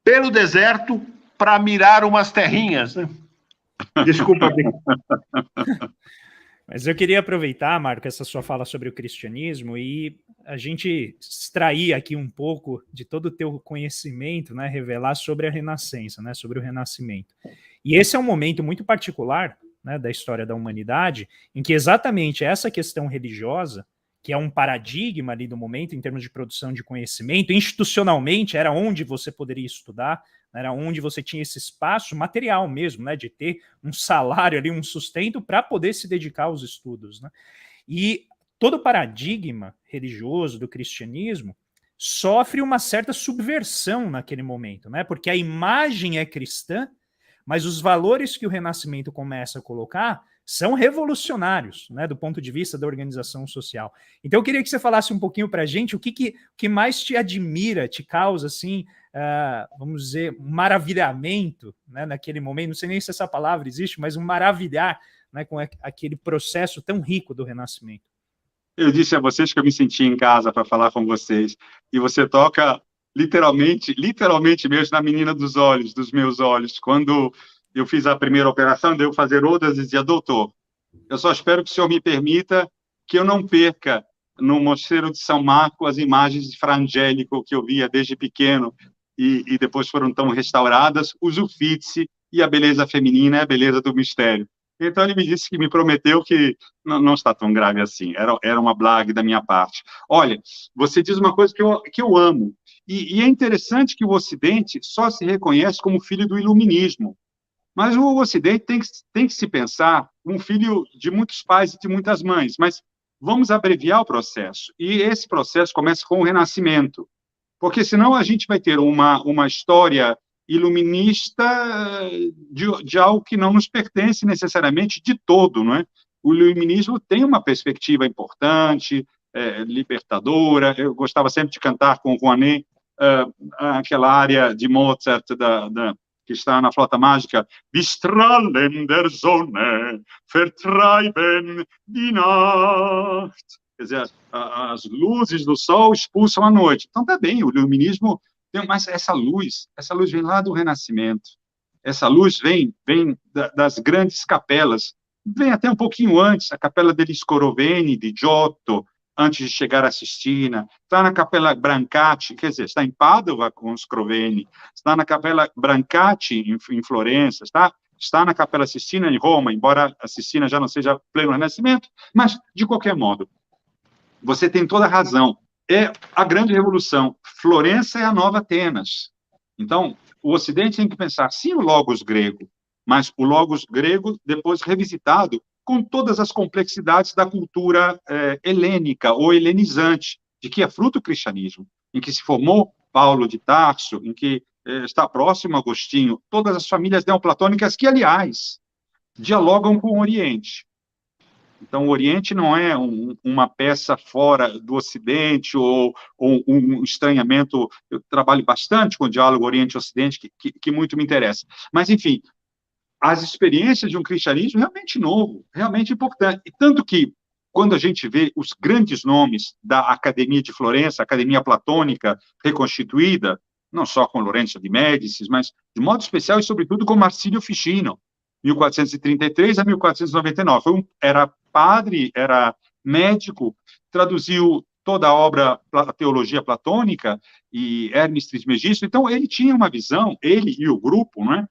pelo deserto para mirar umas terrinhas, né? Desculpa. Mas eu queria aproveitar, Marco, essa sua fala sobre o cristianismo e a gente extrair aqui um pouco de todo o teu conhecimento, né, revelar sobre a Renascença, né, sobre o Renascimento. E esse é um momento muito particular, né, da história da humanidade, em que exatamente essa questão religiosa, que é um paradigma ali do momento em termos de produção de conhecimento, institucionalmente era onde você poderia estudar, era onde você tinha esse espaço material mesmo, né, de ter um salário ali, um sustento para poder se dedicar aos estudos, né? E todo o paradigma religioso do cristianismo sofre uma certa subversão naquele momento, né? Porque a imagem é cristã, mas os valores que o Renascimento começa a colocar são revolucionários, né, do ponto de vista da organização social. Então eu queria que você falasse um pouquinho para a gente o que mais te admira, te causa, assim, vamos dizer, um maravilhamento, né, naquele momento, não sei nem se essa palavra existe, mas um maravilhar, né, com aquele processo tão rico do Renascimento. Eu disse a vocês que eu me senti em casa para falar com vocês, e você toca literalmente mesmo na menina dos olhos, dos meus olhos. Quando eu fiz a primeira operação, devo fazer outras, e dizia, doutor, eu só espero que o senhor me permita que eu não perca no Mosteiro de São Marco as imagens de Fra Angelico que eu via desde pequeno e depois foram tão restauradas, os Uffizi e a beleza feminina e a beleza do mistério. Então ele me disse que me prometeu que não está tão grave assim, era uma blague da minha parte. Olha, você diz uma coisa que eu amo, e é interessante que o Ocidente só se reconhece como filho do iluminismo. Mas o Ocidente tem que se pensar um filho de muitos pais e de muitas mães, mas vamos abreviar o processo. E esse processo começa com o Renascimento, porque senão a gente vai ter uma história iluminista de algo que não nos pertence necessariamente de todo, não é? O iluminismo tem uma perspectiva importante, libertadora. Eu gostava sempre de cantar com o Rouanet aquela área de Mozart que está na Flauta Mágica, "Wir strahlen der Sonne, vertreiben die Nacht." Quer dizer, as luzes do sol expulsam a noite. Então, tá bem, o iluminismo tem, mas essa luz vem lá do Renascimento. Essa luz vem das grandes capelas, vem até um pouquinho antes, a Capela degli Scoroveni, de Giotto, antes de chegar à Sistina, está na Capela Brancati, quer dizer, está em Pádua com Scroveni, está na Capela Brancati em Florença, está na Capela Sistina em Roma, embora a Sistina já não seja pleno Renascimento, mas, de qualquer modo, você tem toda a razão. É a grande revolução. Florença é a nova Atenas. Então, o Ocidente tem que pensar, sim, o Logos grego, mas o Logos grego depois revisitado com todas as complexidades da cultura helênica ou helenizante, de que é fruto do cristianismo, em que se formou Paulo de Tarso, em que está próximo Agostinho, todas as famílias neoplatônicas que, aliás, dialogam com o Oriente. Então, o Oriente não é uma peça fora do Ocidente ou um estranhamento. Eu trabalho bastante com o diálogo Oriente-Ocidente, que muito me interessa. Mas, enfim, as experiências de um cristianismo realmente novo, realmente importante. E tanto que, quando a gente vê os grandes nomes da Academia de Florença, Academia Platônica reconstituída, não só com Lourenço de Médicis, mas de modo especial e, sobretudo, com Marsilio Ficino, 1433 a 1499. Era padre, era médico, traduziu toda a obra, a teologia platônica, e Hermes Trismegisto. Então, ele tinha uma visão, ele e o grupo, não é?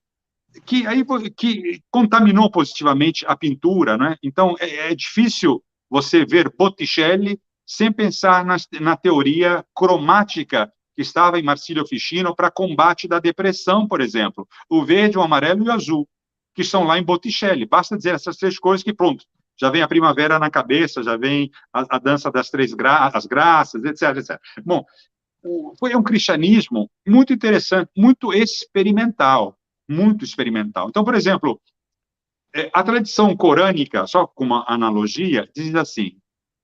que contaminou positivamente a pintura, né? Então, é difícil você ver Botticelli sem pensar na teoria cromática que estava em Marsilio Ficino para combate da depressão, por exemplo. O verde, o amarelo e o azul, que estão lá em Botticelli. Basta dizer essas três coisas que, pronto, já vem a primavera na cabeça, já vem a dança das as graças, etc, etc. Bom, foi um cristianismo muito interessante, muito experimental. Muito experimental. Então, por exemplo, a tradição corânica, só com uma analogia, diz assim: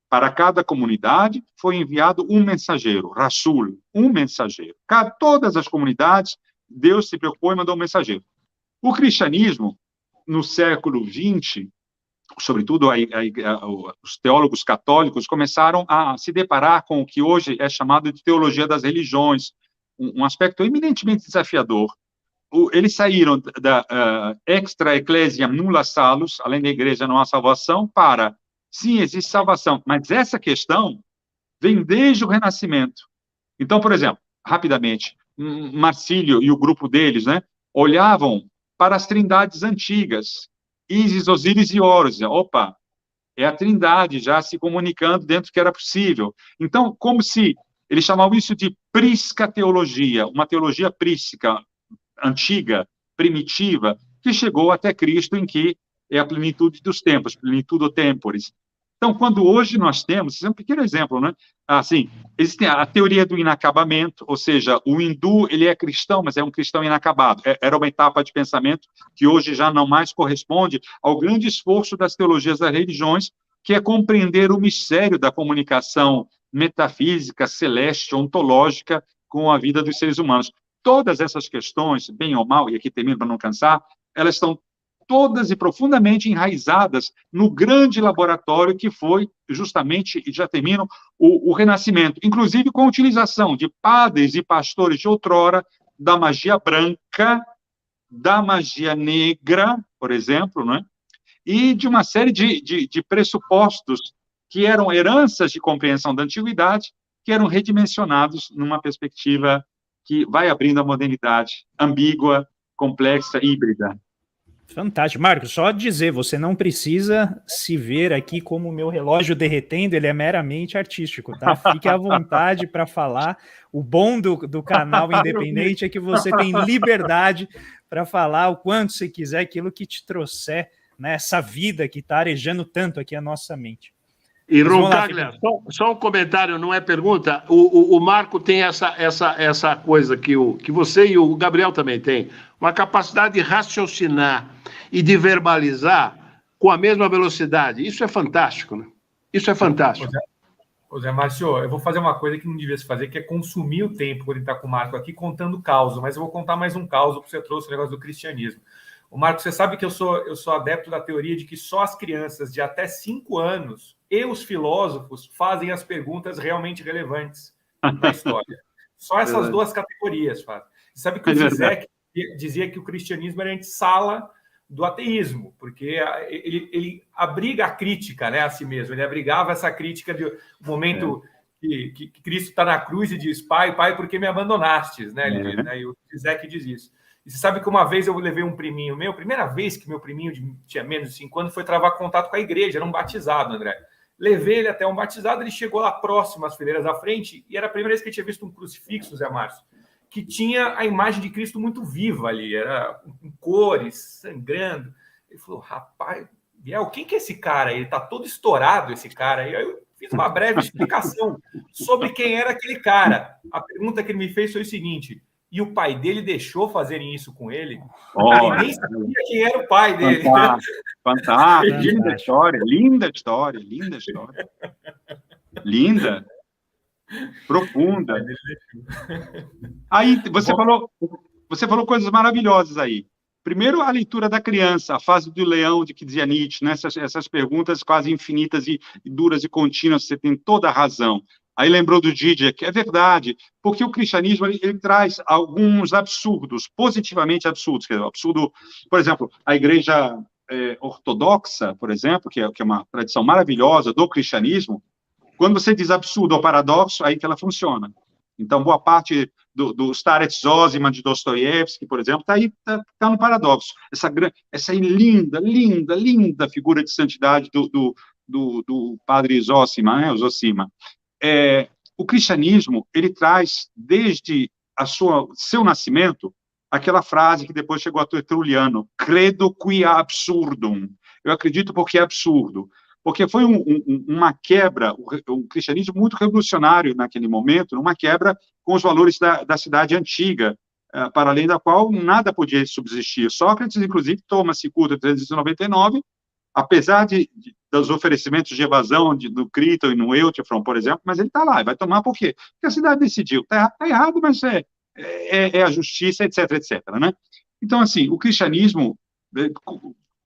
para cada comunidade foi enviado um mensageiro, Rasul, um mensageiro. Todas as comunidades, Deus se preocupou e mandou um mensageiro. O cristianismo, no século XX, sobretudo os teólogos católicos, começaram a se deparar com o que hoje é chamado de teologia das religiões, um aspecto eminentemente desafiador. eles saíram da extra ecclesia nulla salus, além da igreja não há salvação, para, sim, existe salvação, mas essa questão vem desde o Renascimento. Então, por exemplo, rapidamente, Marcílio e o grupo deles, né, olhavam para as trindades antigas, Ísis, Osíris e Horus. Opa, é a trindade já se comunicando dentro do que era possível. Então, como se eles chamavam isso de prisca teologia, uma teologia prística, antiga, primitiva, que chegou até Cristo, em que é a plenitude dos tempos, plenitudo temporis. Então, quando hoje nós temos, esse é um pequeno exemplo, né? Assim, existe a teoria do inacabamento, ou seja, o hindu, ele é cristão, mas é um cristão inacabado. Era uma etapa de pensamento que hoje já não mais corresponde ao grande esforço das teologias das religiões, que é compreender o mistério da comunicação metafísica, celeste, ontológica com a vida dos seres humanos. Todas essas questões, bem ou mal, e aqui termino para não cansar, elas estão todas e profundamente enraizadas no grande laboratório que foi justamente, e já termino, o Renascimento, inclusive com a utilização de padres e pastores de outrora, da magia branca, da magia negra, por exemplo, né? E de uma série de pressupostos que eram heranças de compreensão da antiguidade, que eram redimensionados numa perspectiva que vai abrindo a modernidade ambígua, complexa, híbrida. Fantástico. Marcos, só dizer, você não precisa se ver aqui como o meu relógio derretendo, ele é meramente artístico, tá? Fique à vontade para falar. O bom do canal independente é que você tem liberdade para falar o quanto você quiser, aquilo que te trouxer, né, essa vida que está arejando tanto aqui a nossa mente. E Roncaglia, só um comentário, não é pergunta. O Marco tem essa coisa que você e o Gabriel também têm, uma capacidade de raciocinar e de verbalizar com a mesma velocidade. Isso é fantástico, né? Isso é fantástico. Ô Zé Márcio, eu vou fazer uma coisa que não devia se fazer, que é consumir o tempo quando ele está com o Marco aqui contando caos, mas eu vou contar mais um caos, porque você trouxe o negócio do cristianismo. O Marco, você sabe que eu sou adepto da teoria de que só as crianças de até 5 anos e os filósofos fazem as perguntas realmente relevantes da história. Só essas duas categorias fazem. Você sabe que o Zizek dizia que o cristianismo era a antessala do ateísmo, porque ele abriga a crítica, né, a si mesmo. Ele abrigava essa crítica do momento que Cristo está na cruz e diz: Pai, Pai, por que me abandonastes? Né? Ele diz, né? E o Zizek diz isso. E você sabe que uma vez eu levei um priminho meu, primeira vez que meu priminho tinha menos de 5 anos, foi travar contato com a igreja, era um batizado, André. Levei ele até um batizado, ele chegou lá próximo às fileiras da frente, e era a primeira vez que ele tinha visto um crucifixo, Zé Márcio, que tinha a imagem de Cristo muito viva ali, era em cores, sangrando. Ele falou: rapaz, Biel, quem que é esse cara? Ele tá todo estourado, esse cara. E aí eu fiz uma breve explicação sobre quem era aquele cara. A pergunta que ele me fez foi o seguinte: e o pai dele deixou fazerem isso com ele? Ele nem sabia quem era o pai dele. Fantástico. Linda história, linda história, linda história. Linda. Profunda. Aí você falou coisas maravilhosas aí. Primeiro, a leitura da criança, a fase do leão, de que dizia Nietzsche, né? Essas perguntas quase infinitas e duras e contínuas, você tem toda a razão. Aí lembrou do Zizek, é verdade, porque o cristianismo ele traz alguns absurdos, positivamente absurdos. Quer dizer, absurdo, por exemplo, a igreja ortodoxa, por exemplo, que é uma tradição maravilhosa do cristianismo, quando você diz absurdo ou paradoxo, aí que ela funciona. Então, boa parte do Starets Zosima de Dostoiévski, por exemplo, está no paradoxo. Essa linda, linda, linda figura de santidade do padre Zosima, né, o Zosima. O cristianismo, ele traz, desde seu nascimento, aquela frase que depois chegou a Tertuliano: credo quia absurdum. Eu acredito porque é absurdo. Porque foi uma quebra, um cristianismo muito revolucionário naquele momento, uma quebra com os valores da cidade antiga, para além da qual nada podia subsistir. Sócrates, inclusive, toma Cicuta 399, apesar dos oferecimentos de evasão do Criton e no Euthyphron, por exemplo, mas ele está lá, e vai tomar por quê? Porque a cidade decidiu. Está errado, mas é a justiça, etc., etc., né? Então, assim, o cristianismo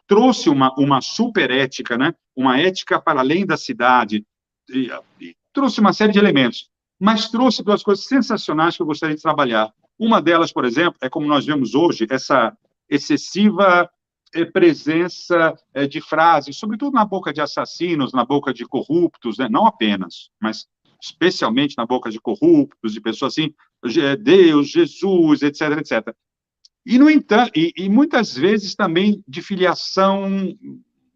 trouxe uma superética, né? Uma ética para além da cidade, e trouxe uma série de elementos, mas trouxe duas coisas sensacionais que eu gostaria de trabalhar. Uma delas, por exemplo, é como nós vemos hoje, essa excessiva presença de frases, sobretudo na boca de assassinos, na boca de corruptos, né? Não apenas, mas especialmente na boca de corruptos, de pessoas assim, Deus, Jesus, etc, etc. E, no entanto, e muitas vezes também de filiação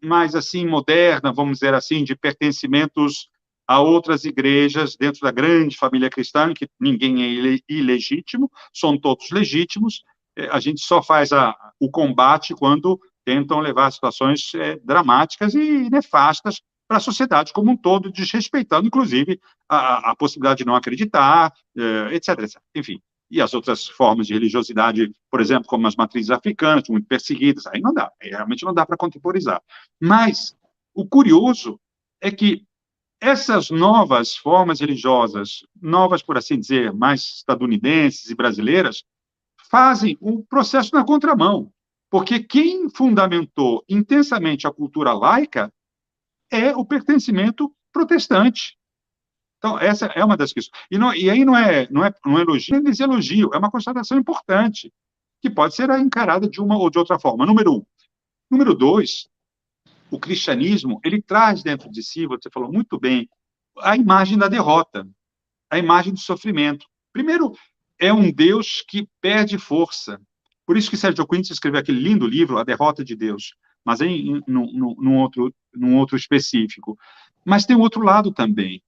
mais assim moderna, vamos dizer assim, de pertencimentos a outras igrejas dentro da grande família cristã, que ninguém é ilegítimo, são todos legítimos, a gente só faz o combate quando tentam levar a situações dramáticas e nefastas para a sociedade como um todo, desrespeitando, inclusive, a possibilidade de não acreditar, etc, etc. Enfim, e as outras formas de religiosidade, por exemplo, como as matrizes africanas, muito perseguidas, aí não dá, aí realmente não dá para contemporizar. Mas o curioso é que essas novas formas religiosas, novas, por assim dizer, mais estadunidenses e brasileiras, fazem um processo na contramão, porque quem fundamentou intensamente a cultura laica é o pertencimento protestante. Então, essa é uma das questões. E aí não é elogio, nem deselogio, é uma constatação importante, que pode ser encarada de uma ou de outra forma. Número 1. Número 2, o cristianismo, ele traz dentro de si, você falou muito bem, a imagem da derrota, a imagem do sofrimento. Primeiro, é um Deus que perde força. Por isso que Sérgio Quintes escreveu aquele lindo livro, A Derrota de Deus, mas aí num outro específico. Mas tem um outro lado também.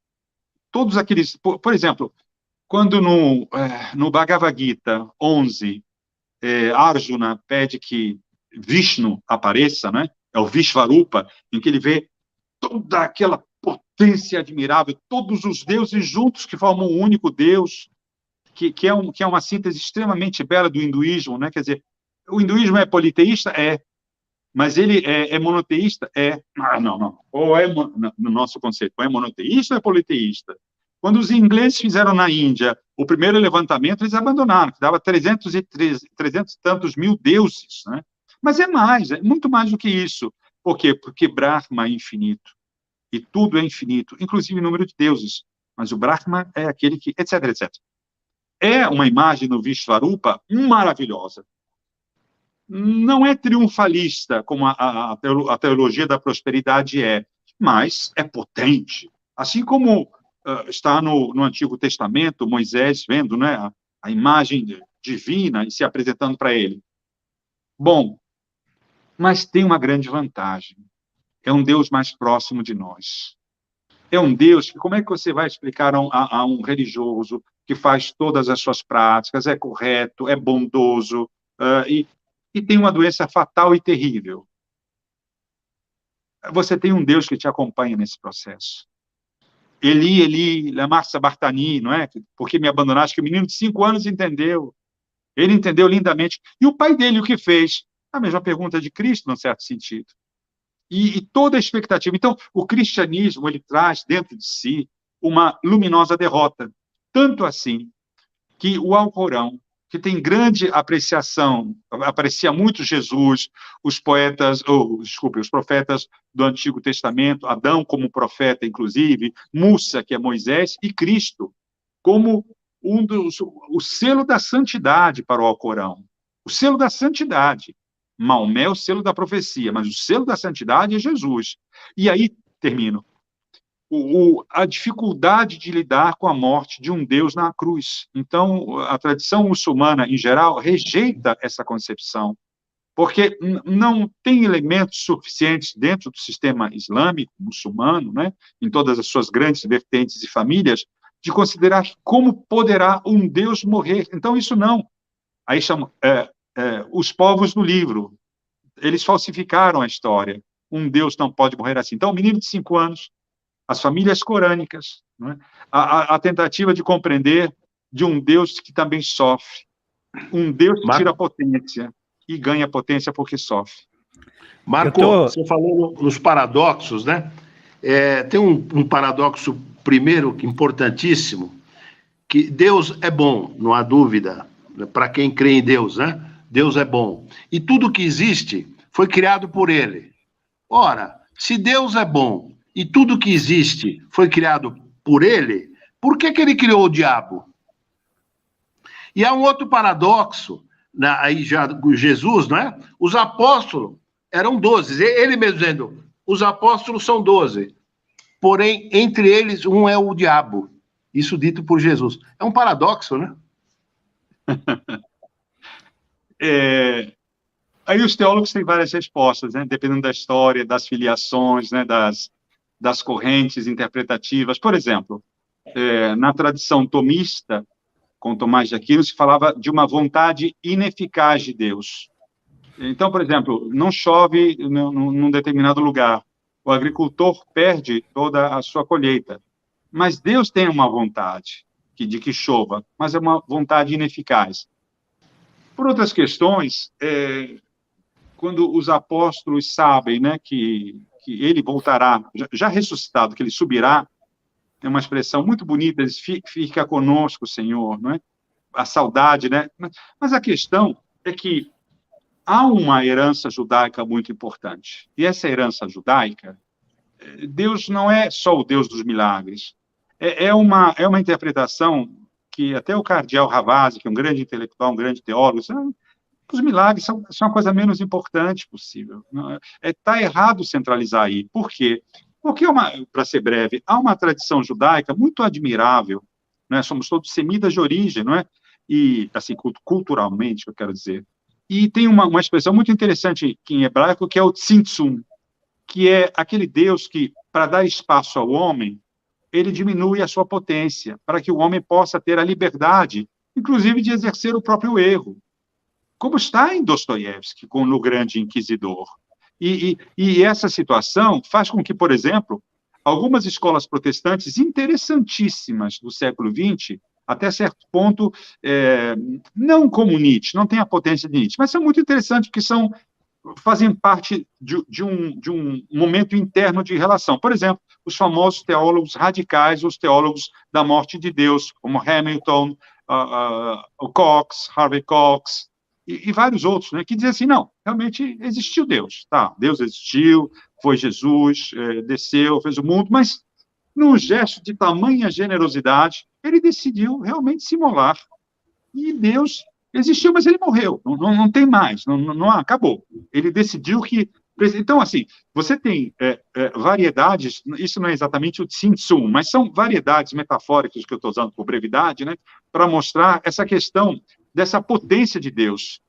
Todos aqueles... Por exemplo, quando no Bhagavad Gita 11, Arjuna pede que Vishnu apareça, né? É o Vishvarupa, em que ele vê toda aquela potência admirável, todos os deuses juntos que formam um único Deus, que é uma síntese extremamente bela do hinduísmo, né? Quer dizer, o hinduísmo é politeísta? É. Mas ele é monoteísta? É. Não. Ou é, no nosso conceito, ou é monoteísta ou é politeísta? Quando os ingleses fizeram na Índia o primeiro levantamento, eles abandonaram, que dava 300 e tantos mil deuses, né? Mas é muito mais do que isso. Por quê? Porque Brahma é infinito. E tudo é infinito, inclusive o número de deuses. Mas o Brahma é aquele que... etc, etc. É uma imagem no Vishvarupa maravilhosa. Não é triunfalista, como a teologia da prosperidade é, mas é potente. Assim como está no Antigo Testamento, Moisés vendo, né, a imagem divina e se apresentando para ele. Bom, mas tem uma grande vantagem. É um Deus mais próximo de nós. É um Deus que, como é que você vai explicar a um religioso que faz todas as suas práticas, é correto, é bondoso, e tem uma doença fatal e terrível? Você tem um Deus que te acompanha nesse processo. Eli, lama sabachthani, não é? Porque me abandonaste, que o menino de 5 anos entendeu. Ele entendeu lindamente. E o pai dele, o que fez? A mesma pergunta de Cristo, num certo sentido. E toda a expectativa. Então, o cristianismo, ele traz dentro de si uma luminosa derrota. Tanto assim que o Alcorão, que tem grande apreciação, aprecia muito Jesus, os profetas do Antigo Testamento, Adão como profeta, inclusive, Musa, que é Moisés, e Cristo, como o selo da santidade para o Alcorão. O selo da santidade. Maomé é o selo da profecia, mas o selo da santidade é Jesus. E aí, termino, a dificuldade de lidar com a morte de um Deus na cruz. Então, a tradição muçulmana, em geral, rejeita essa concepção, porque não tem elementos suficientes dentro do sistema islâmico, muçulmano, né, em todas as suas grandes vertentes e famílias, de considerar como poderá um Deus morrer. Então, isso não. Aí chamam... os povos do livro, eles falsificaram a história. Um Deus não pode morrer assim. Então, o menino de 5 anos, as famílias corânicas, né? a tentativa de compreender de um Deus que também sofre. Um Deus que tira potência e ganha potência porque sofre. Marco, você falou nos paradoxos, né? Tem um paradoxo, primeiro, importantíssimo, que Deus é bom, não há dúvida, para quem crê em Deus, né? Deus é bom. E tudo que existe foi criado por ele. Ora, se Deus é bom e tudo que existe foi criado por ele, por que ele criou o diabo? E há um outro paradoxo, né, aí já Jesus, não é? Os apóstolos eram 12, ele mesmo dizendo, os apóstolos são 12, porém, entre eles, um é o diabo. Isso dito por Jesus. É um paradoxo, né? Aí os teólogos têm várias respostas, né? Dependendo da história, das filiações, né? das correntes interpretativas. Por exemplo, na tradição tomista, com Tomás de Aquino, se falava de uma vontade ineficaz de Deus. Então, por exemplo, não chove num determinado lugar, o agricultor perde toda a sua colheita, mas Deus tem uma vontade de que chova, mas é uma vontade ineficaz. Por outras questões, quando os apóstolos sabem, né, que ele voltará, já ressuscitado, que ele subirá, é uma expressão muito bonita, fica conosco, Senhor, não é? A saudade, né? Mas a questão é que há uma herança judaica muito importante. E essa herança judaica, Deus não é só o Deus dos milagres. É uma interpretação que até o cardeal Ravasi, que é um grande intelectual, um grande teólogo, os milagres são a coisa menos importante possível. Está errado centralizar aí. Por quê? Porque, para ser breve, há uma tradição judaica muito admirável, né? Somos todos semitas de origem, não é? E, assim, culturalmente, eu quero dizer. E tem uma expressão muito interessante aqui em hebraico, que é o tzimtzum, que é aquele Deus que, para dar espaço ao homem, ele diminui a sua potência, para que o homem possa ter a liberdade, inclusive de exercer o próprio erro, como está em Dostoiévski, no Grande Inquisidor. E essa situação faz com que, por exemplo, algumas escolas protestantes interessantíssimas do século XX, até certo ponto, não como Nietzsche, não tem a potência de Nietzsche, mas são muito interessantes porque fazem parte de um momento interno de relação. Por exemplo, os famosos teólogos radicais, os teólogos da morte de Deus, como Hamilton, o Cox, Harvey Cox, e vários outros, né, que dizem assim, não, realmente existiu Deus, tá? Deus existiu, foi Jesus, desceu, fez o mundo, mas num gesto de tamanha generosidade, ele decidiu realmente se imolar. E Deus existiu, mas ele morreu, não tem mais, não acabou. Ele decidiu que... Então, assim, você tem variedades, isso não é exatamente o tzimtzum, mas são variedades metafóricas que eu estou usando por brevidade, né, para mostrar essa questão dessa potência de Deus.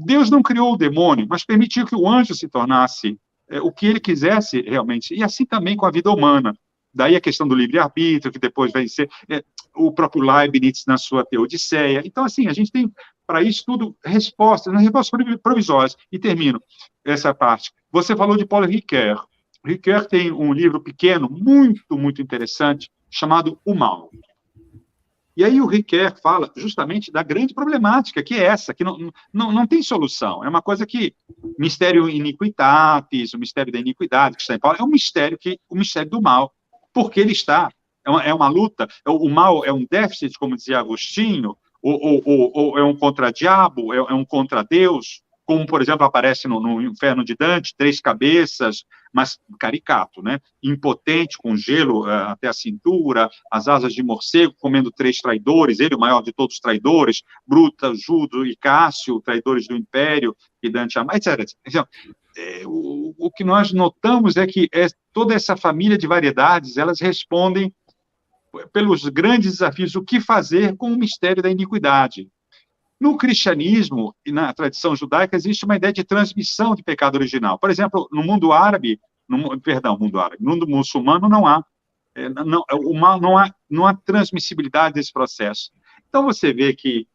Deus não criou o demônio, mas permitiu que o anjo se tornasse o que ele quisesse realmente, e assim também com a vida humana. Daí a questão do livre-arbítrio, que depois vai ser o próprio Leibniz na sua Teodiceia. Então, assim, a gente tem, para isso tudo, respostas provisórias. E termino essa parte. Você falou de Paul Ricoeur. Ricoeur tem um livro pequeno, muito, muito interessante, chamado O Mal. E aí o Ricoeur fala justamente da grande problemática, que é essa, que não tem solução. É uma coisa que, mistério iniquitatis, o mistério da iniquidade, que está em Paulo, é um mistério o mistério do mal, porque ele está, é uma luta, o mal é um déficit, como dizia Agostinho, ou é um contra-diabo, é um contra-Deus, como, por exemplo, aparece no Inferno de Dante, 3 cabeças, mas caricato, né? Impotente, com gelo até a cintura, as asas de morcego, comendo 3 traidores, ele o maior de todos os traidores, Bruta, Judo e Cássio, traidores do Império, que Dante ama, etc. Então, o que nós notamos é que toda essa família de variedades, elas respondem pelos grandes desafios, o que fazer com o mistério da iniquidade. No cristianismo e na tradição judaica existe uma ideia de transmissão de pecado original. Por exemplo, no mundo árabe, no mundo muçulmano não há transmissibilidade desse processo. Então você vê que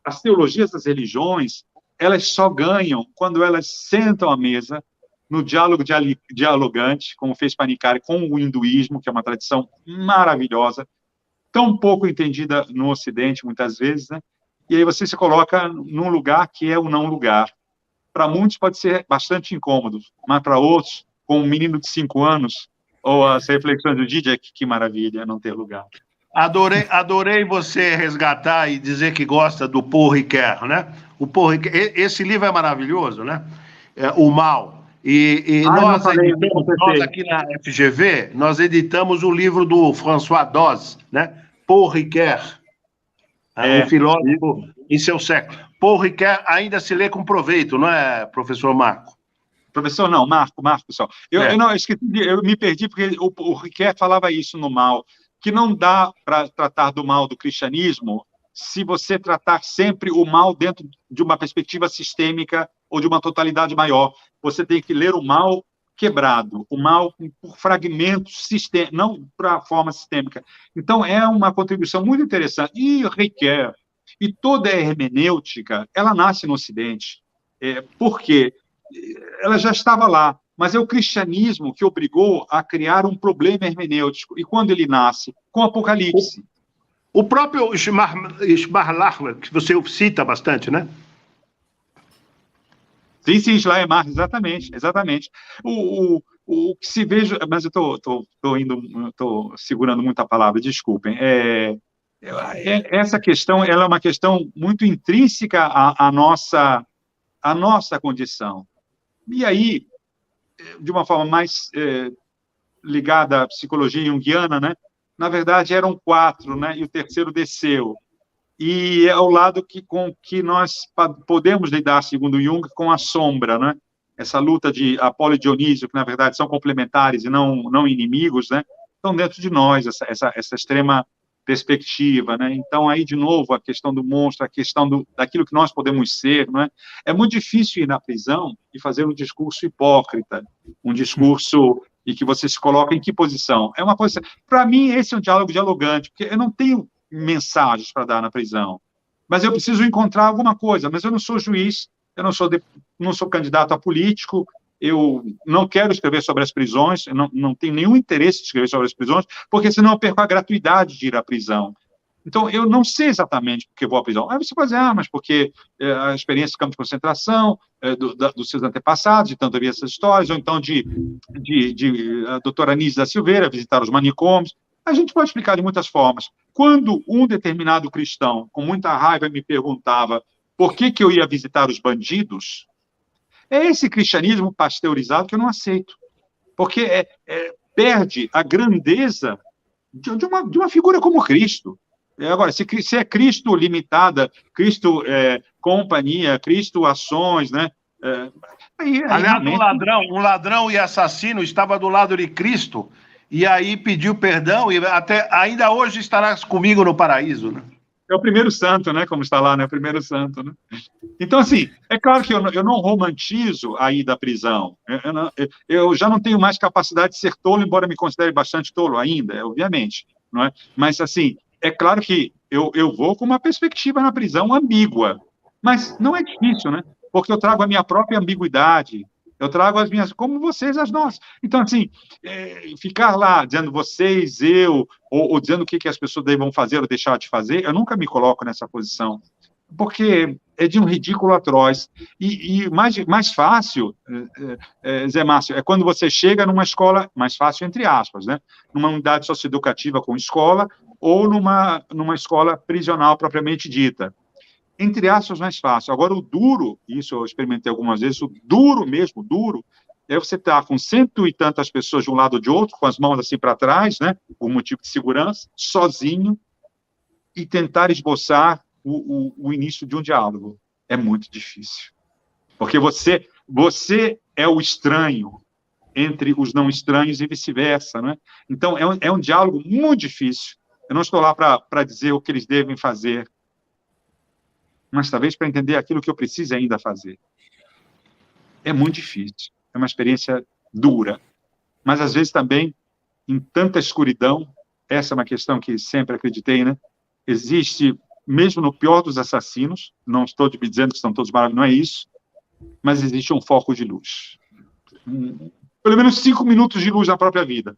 as teologias das religiões, elas só ganham quando elas sentam à mesa no diálogo dialogante, como fez Panicari com o hinduísmo, que é uma tradição maravilhosa, tão pouco entendida no Ocidente, muitas vezes, né? E aí você se coloca num lugar que é o não lugar. Para muitos pode ser bastante incômodo, mas para outros, com um menino de 5 anos, ou as reflexões do Zizek, que maravilha não ter lugar. Adorei você resgatar e dizer que gosta do Paul Ricoeur, né? Esse livro é maravilhoso, né? O Mal. E nós aqui na FGV, nós editamos o livro do François Doz, né? Paul Ricoeur. Um filósofo em seu século. Paul Ricoeur ainda se lê com proveito, não é, professor Marco? Professor, não, Marco, pessoal. Eu me perdi porque o Ricoeur falava isso no mal, que não dá para tratar do mal do cristianismo se você tratar sempre o mal dentro de uma perspectiva sistêmica ou de uma totalidade maior. Você tem que ler o mal quebrado, o mal por fragmentos, não para a forma sistêmica. Então, é uma contribuição muito interessante. E Ricoeur, e toda a hermenêutica, ela nasce no Ocidente. Por quê? Ela já estava lá, mas é o cristianismo que obrigou a criar um problema hermenêutico. E quando ele nasce? Com o Apocalipse. O próprio Schleiermacher, que você cita bastante, né? Sim, Schleiermacher, exatamente. O que se veja, mas eu estou segurando muito a palavra, desculpem. Essa questão, ela é uma questão muito intrínseca à nossa condição. E aí, de uma forma mais ligada à psicologia junguiana, né? Na verdade, eram 4, né? E o terceiro desceu. E é o lado com que nós podemos lidar, segundo Jung, com a sombra, né? Essa luta de Apolo e Dionísio, que, na verdade, são complementares e não inimigos, né? Estão dentro de nós, essa extrema perspectiva, né? Então, aí, de novo, a questão do monstro, a questão daquilo que nós podemos ser, não é? É muito difícil ir na prisão e fazer um discurso hipócrita, um discurso e que você se coloca em que posição? É uma posição... Para mim, esse é um diálogo dialogante, porque eu não tenho mensagens para dar na prisão, mas eu preciso encontrar alguma coisa, mas eu não sou juiz, eu não sou candidato a político, eu não quero escrever sobre as prisões, eu não tenho nenhum interesse em escrever sobre as prisões, porque senão eu perco a gratuidade de ir à prisão. Então, eu não sei exatamente por que vou à prisão. Aí você pode dizer, mas porque a experiência de campo de concentração, dos seus antepassados, de tanto ouvir essas histórias, ou então de a doutora Anísia da Silveira, visitar os manicômios. A gente pode explicar de muitas formas. Quando um determinado cristão, com muita raiva, me perguntava por que eu ia visitar os bandidos, é esse cristianismo pasteurizado que eu não aceito. Porque perde a grandeza de uma figura como Cristo. Agora, se é Cristo limitada, Cristo companhia, Cristo ações, né? Aliás, realmente... um ladrão e assassino estava do lado de Cristo e aí pediu perdão e ainda hoje estará comigo no paraíso, né? É o primeiro santo, né? Como está lá, né? O primeiro santo, né? Então, assim, é claro que eu não romantizo a ida à prisão. Eu já não tenho mais capacidade de ser tolo, embora me considere bastante tolo ainda, obviamente, não é? Mas, assim, é claro que eu vou com uma perspectiva na prisão ambígua, mas não é difícil, né? Porque eu trago a minha própria ambiguidade, eu trago as minhas, como vocês, as nossas. Então, assim, ficar lá dizendo vocês, eu, ou dizendo o que as pessoas vão fazer ou deixar de fazer, eu nunca me coloco nessa posição, porque é de um ridículo atroz. E mais fácil, Zé Márcio, é quando você chega numa escola, mais fácil entre aspas, né? Numa unidade socioeducativa com escola, ou numa escola prisional propriamente dita. Entre aspas, mais fácil. Agora, o duro, isso eu experimentei algumas vezes, o duro mesmo, duro, é você estar com 100 e tantas pessoas de um lado ou de outro, com as mãos assim para trás, né, por motivo de segurança, sozinho, e tentar esboçar o início de um diálogo. É muito difícil. Porque você é o estranho entre os não estranhos e vice-versa, né? Então, é um diálogo muito difícil. Eu não estou lá para dizer o que eles devem fazer, mas talvez para entender aquilo que eu preciso ainda fazer. É muito difícil, é uma experiência dura, mas às vezes também, em tanta escuridão, essa é uma questão que sempre acreditei, né? Existe, mesmo no pior dos assassinos, não estou dizendo que estão todos maravilhosos, não é isso, mas existe um foco de luz. Pelo menos 5 minutos de luz na própria vida.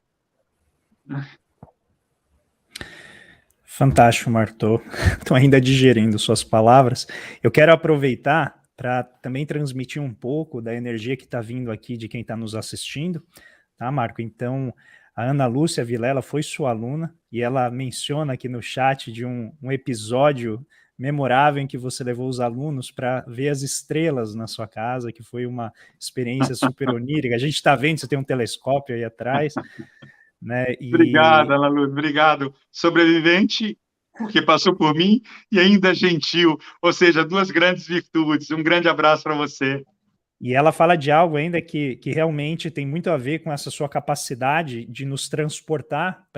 Fantástico, Martô. Estou ainda digerindo suas palavras. Eu quero aproveitar para também transmitir um pouco da energia que está vindo aqui de quem está nos assistindo, tá, Marco? Então, a Ana Lúcia Vilela foi sua aluna e ela menciona aqui no chat de um episódio memorável em que você levou os alunos para ver as estrelas na sua casa, que foi uma experiência super onírica. A gente está vendo, você tem um telescópio aí atrás, né? Obrigado, Ana Lúcia, obrigado. Sobrevivente porque passou por mim, e ainda gentil, ou seja, duas grandes virtudes. Um grande abraço para você. E ela fala de algo ainda que realmente tem muito a ver com essa sua capacidade de nos transportar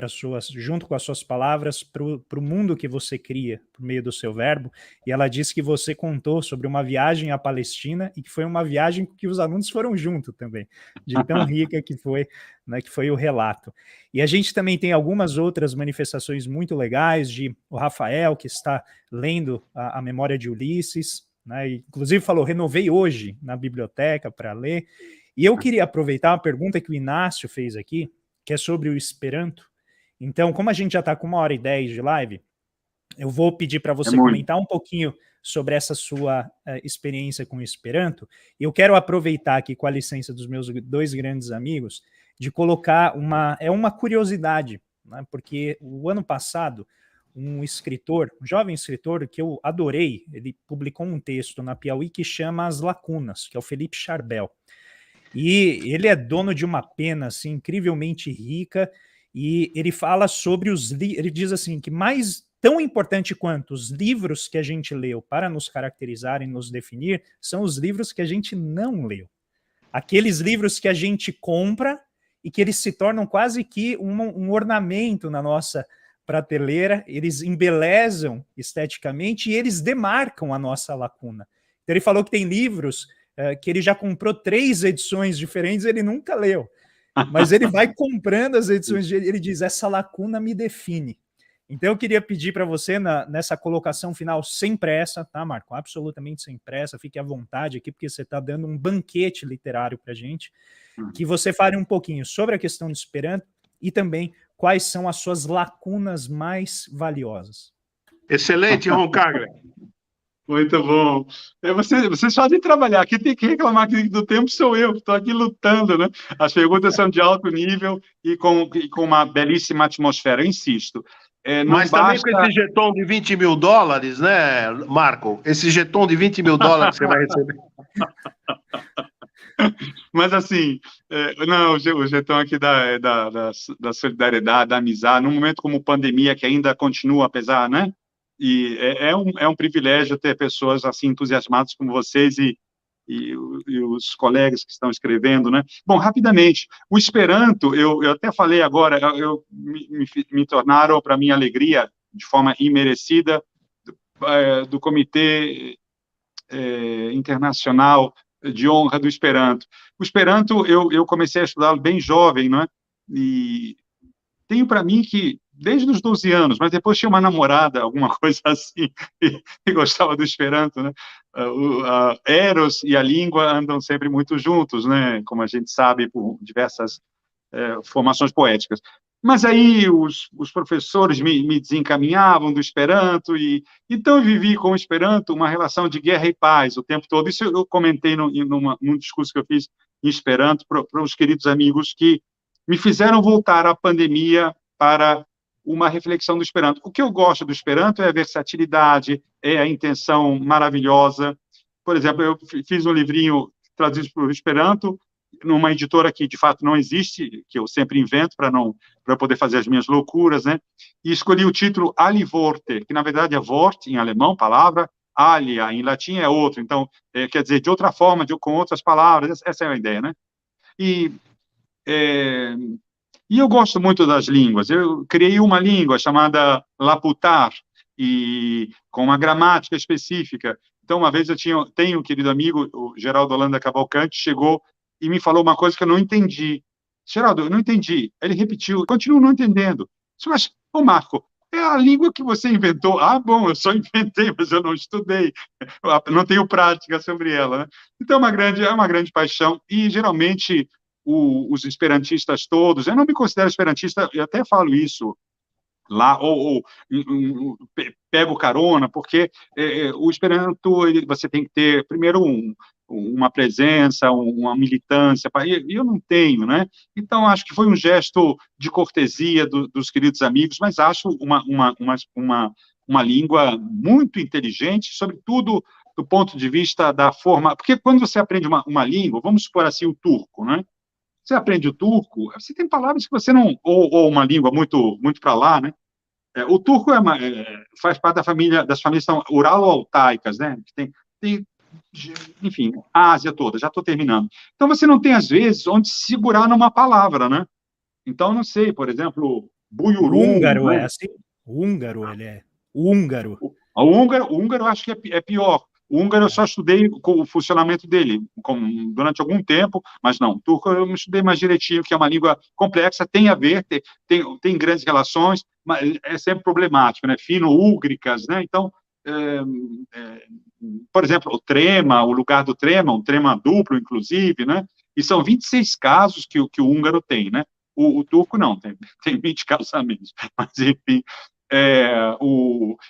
junto com as suas palavras, para o mundo que você cria por meio do seu verbo. E ela disse que você contou sobre uma viagem à Palestina e que foi uma viagem que os alunos foram junto também, de tão rica que foi, né, que foi o relato. E a gente também tem algumas outras manifestações muito legais de o Rafael, que está lendo a Memória de Ulisses, né? Inclusive falou, renovei hoje na biblioteca para ler. E eu queria aproveitar uma pergunta que o Inácio fez aqui, que é sobre o Esperanto. Então, como a gente já está com 1h10 de live, eu vou pedir para você comentar um pouquinho sobre essa sua experiência com o Esperanto. Eu quero aproveitar aqui, com a licença dos meus dois grandes amigos, de colocar uma curiosidade, né? Porque o ano passado, um jovem escritor que eu adorei, ele publicou um texto na Piauí que chama As Lacunas, que é o Felipe Charbel. E ele é dono de uma pena assim, incrivelmente rica, e ele fala sobre ele diz assim, que tão importante quanto os livros que a gente leu para nos caracterizar e nos definir, são os livros que a gente não leu. Aqueles livros que a gente compra e que eles se tornam quase que um ornamento na nossa prateleira, eles embelezam esteticamente e eles demarcam a nossa lacuna. Então ele falou que tem livros que ele já comprou 3 edições diferentes, ele nunca leu, mas ele vai comprando as edições, ele diz, essa lacuna me define. Então eu queria pedir para você, nessa colocação final, sem pressa, tá, Marco? Absolutamente sem pressa, fique à vontade aqui, porque você está dando um banquete literário para a gente, que você fale um pouquinho sobre a questão do Esperanto e também quais são as suas lacunas mais valiosas. Excelente, Roncaglia. Muito bom. Vocês podem trabalhar. Quem tem que reclamar do tempo sou eu, que estou aqui lutando, né? As perguntas são de alto nível e com uma belíssima atmosfera, eu insisto. Mas também com esse jeton de $20 mil, né, Marco? Esse jeton de $20 mil que você vai receber. Mas, assim, não, o jeton aqui da solidariedade, da amizade, num momento como pandemia, que ainda continua, apesar, né? E é um privilégio ter pessoas assim entusiasmadas como vocês e os colegas que estão escrevendo, né? Bom, rapidamente, o Esperanto, eu até falei agora, me tornaram, para minha alegria, de forma imerecida, do Comitê Internacional de Honra do Esperanto. O Esperanto, eu comecei a estudá-lo bem jovem, né? E tenho para mim que, desde os 12 anos, mas depois tinha uma namorada, alguma coisa assim, e gostava do Esperanto, né? Eros e a língua andam sempre muito juntos, né? Como a gente sabe, por diversas formações poéticas. Mas aí os professores me desencaminhavam do Esperanto, e então eu vivi com o Esperanto uma relação de guerra e paz o tempo todo. Isso eu comentei num discurso que eu fiz em Esperanto para os queridos amigos que me fizeram voltar à pandemia para uma reflexão do Esperanto. O que eu gosto do Esperanto é a versatilidade, é a intenção maravilhosa. Por exemplo, eu fiz um livrinho traduzido para o Esperanto, numa editora que, de fato, não existe, que eu sempre invento para poder fazer as minhas loucuras, né? E escolhi o título Alivorte, que, na verdade, é Wort, em alemão, palavra, alia, em latim é outro, então, quer dizer, de outra forma, com outras palavras, essa é a ideia, né? E eu gosto muito das línguas. Eu criei uma língua chamada Laputar, e com uma gramática específica. Então, uma vez tenho um querido amigo, o Geraldo Holanda Cavalcante, chegou e me falou uma coisa que eu não entendi. Geraldo, eu não entendi. Ele repetiu, continuo não entendendo. Mas, Marco, é a língua que você inventou. Ah, bom, eu só inventei, mas eu não estudei. Não tenho prática sobre ela, né? Então, é uma grande paixão. E, geralmente, os esperantistas todos, eu não me considero esperantista, eu até falo isso lá, ou pego carona, porque o Esperanto, você tem que ter, primeiro, uma presença, uma militância, e eu não tenho, né? Então, acho que foi um gesto de cortesia dos queridos amigos, mas acho uma língua muito inteligente, sobretudo do ponto de vista da forma, porque quando você aprende uma língua, vamos supor assim, o turco, né? Você aprende o turco, você tem palavras que você não... Ou uma língua muito, muito para lá, né? O turco faz parte das famílias uralo-altaicas, né? Tem, enfim, a Ásia toda, já estou terminando. Então, você não tem, às vezes, onde segurar numa palavra, né? Então, não sei, por exemplo, Buyurun... O húngaro né? é assim? O húngaro, ele é húngaro. O húngaro eu acho que é pior. O húngaro eu só estudei com o funcionamento dele durante algum tempo, mas não. O turco eu estudei mais direitinho, que é uma língua complexa, tem a ver, tem grandes relações, mas é sempre problemático, né? Fino-úgricas, né? Então, por exemplo, o lugar do trema, um trema duplo, inclusive, né? E são 26 casos que o húngaro tem, né? O turco não, tem 20 casos a menos. Mas, enfim,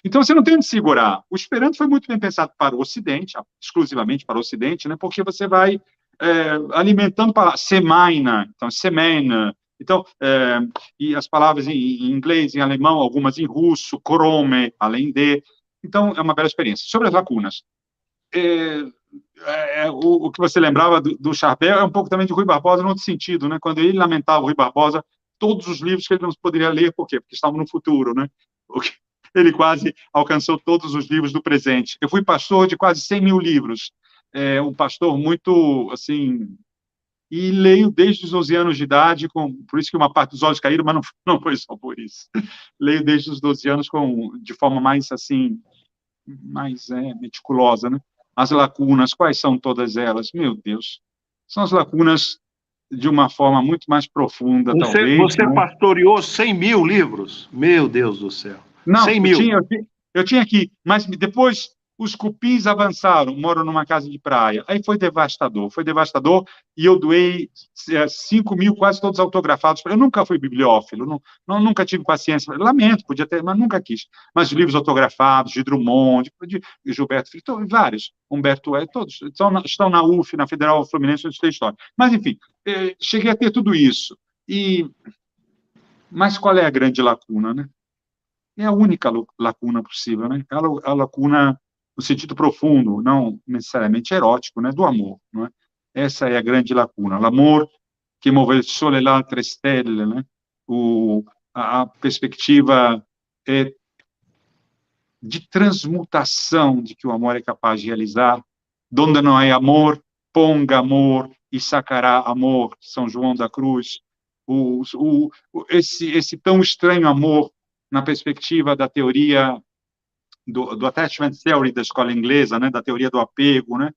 então você não tem onde segurar. O Esperanto foi muito bem pensado para o Ocidente, exclusivamente para o Ocidente, né? Porque você vai alimentando para semaina, então semana, então e as palavras em inglês, em alemão, algumas em russo, krome, além de. Então é uma bela experiência. Sobre as lacunas, o que você lembrava do Charbel é um pouco também de Rui Barbosa no outro sentido, né? Quando ele lamentava o Rui Barbosa, todos os livros que ele não poderia ler, por quê? Porque estavam no futuro, né? Ele quase alcançou todos os livros do presente. Eu fui pastor de quase 100 mil livros, um pastor muito, assim, e leio desde os 12 anos de idade, por isso que uma parte dos olhos caíram, mas não foi só por isso. Leio desde os 12 anos de forma mais, assim, mais meticulosa, né? As lacunas, quais são todas elas? Meu Deus, são as lacunas de uma forma muito mais profunda, talvez. Você pastoreou 100 mil livros? Meu Deus do céu. Não, 100 mil. Eu tinha aqui, mas depois os cupins avançaram, moro numa casa de praia. Aí foi devastador, e eu doei 5 mil, quase todos autografados. Eu nunca fui bibliófilo, nunca tive paciência. Lamento, podia ter, mas nunca quis. Mas livros autografados, de Drummond, de Gilberto Freire, vários. Humberto todos estão na UF, na Federal Fluminense, onde estudei história. Mas, enfim, cheguei a ter tudo isso. Mas qual é a grande lacuna, né? É a única lacuna possível, né? A lacuna no sentido profundo, não necessariamente erótico, né? Do amor, não é? Essa é a grande lacuna. L'amor que move il sole e le altre stelle, né? A perspectiva de transmutação de que o amor é capaz de realizar. Donde não há amor, ponga amor e sacará amor. São João da Cruz. Esse tão estranho amor na perspectiva da teoria do attachment theory da escola inglesa, né, da teoria do apego, né?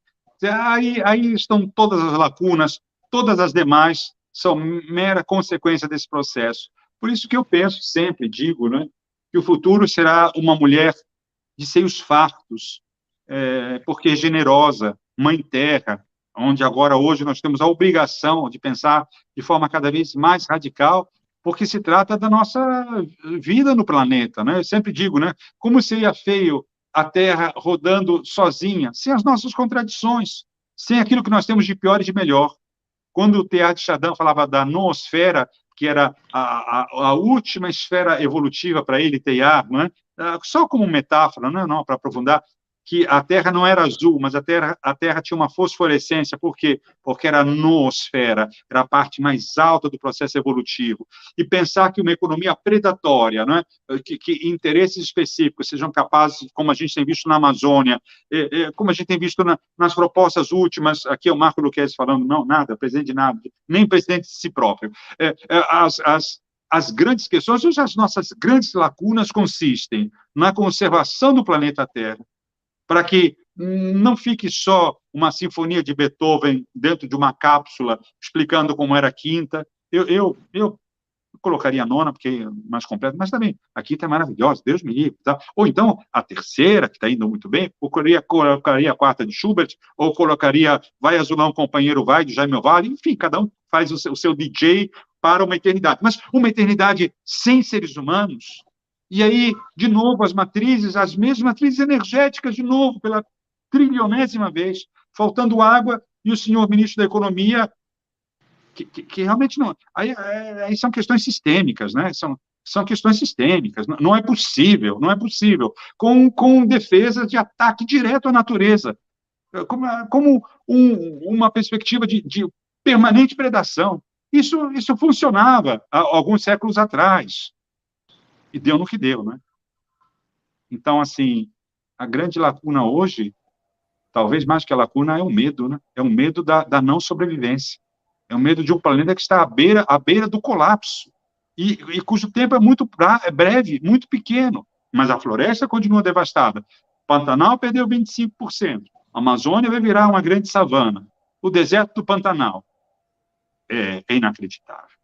Aí estão todas as lacunas, todas as demais são mera consequência desse processo. Por isso que eu penso sempre, digo, né, que o futuro será uma mulher de seios fartos, porque é generosa, mãe terra, onde agora hoje nós temos a obrigação de pensar de forma cada vez mais radical, porque se trata da nossa vida no planeta, né? Eu sempre digo, né? Como seria feio a Terra rodando sozinha, sem as nossas contradições, sem aquilo que nós temos de pior e de melhor. Quando o Teilhard de Chardin falava da noosfera, que era a última esfera evolutiva para ele, Teilhard, né? Só como metáfora, não para aprofundar, que a Terra não era azul, mas a Terra tinha uma fosforescência. Por quê? Porque era a noosfera, era a parte mais alta do processo evolutivo. E pensar que uma economia predatória, não é? que interesses específicos sejam capazes, como a gente tem visto na Amazônia, como a gente tem visto nas propostas últimas, aqui é o Marco Lucchesi falando, não, nada, presidente de nada, nem presidente de si próprio. As grandes questões, hoje as nossas grandes lacunas consistem na conservação do planeta Terra, para que não fique só uma sinfonia de Beethoven dentro de uma cápsula, explicando como era a quinta. Eu colocaria a nona, porque é mais completa, mas também a quinta é maravilhosa, Deus me livre. Tá? Ou então a terceira, que está indo muito bem, ou colocaria a quarta de Schubert, ou colocaria Vai Azulão, Companheiro Vai, de Jaime Ovalle, enfim, cada um faz o seu DJ para uma eternidade. Mas uma eternidade sem seres humanos. E aí, de novo, as mesmas matrizes energéticas, de novo, pela trilionésima vez, faltando água, e o senhor ministro da Economia, que realmente não... Aí são questões sistêmicas, né? São questões sistêmicas. Não é possível, com defesa de ataque direto à natureza, como uma perspectiva de permanente predação. Isso funcionava há alguns séculos atrás. E deu no que deu, né? Então, assim, a grande lacuna hoje, talvez mais que a lacuna, é o medo, né? É o medo da não sobrevivência. É o medo de um planeta que está à beira do colapso, e cujo tempo é muito breve, muito pequeno, mas a floresta continua devastada. Pantanal perdeu 25%. A Amazônia vai virar uma grande savana. O deserto do Pantanal é inacreditável.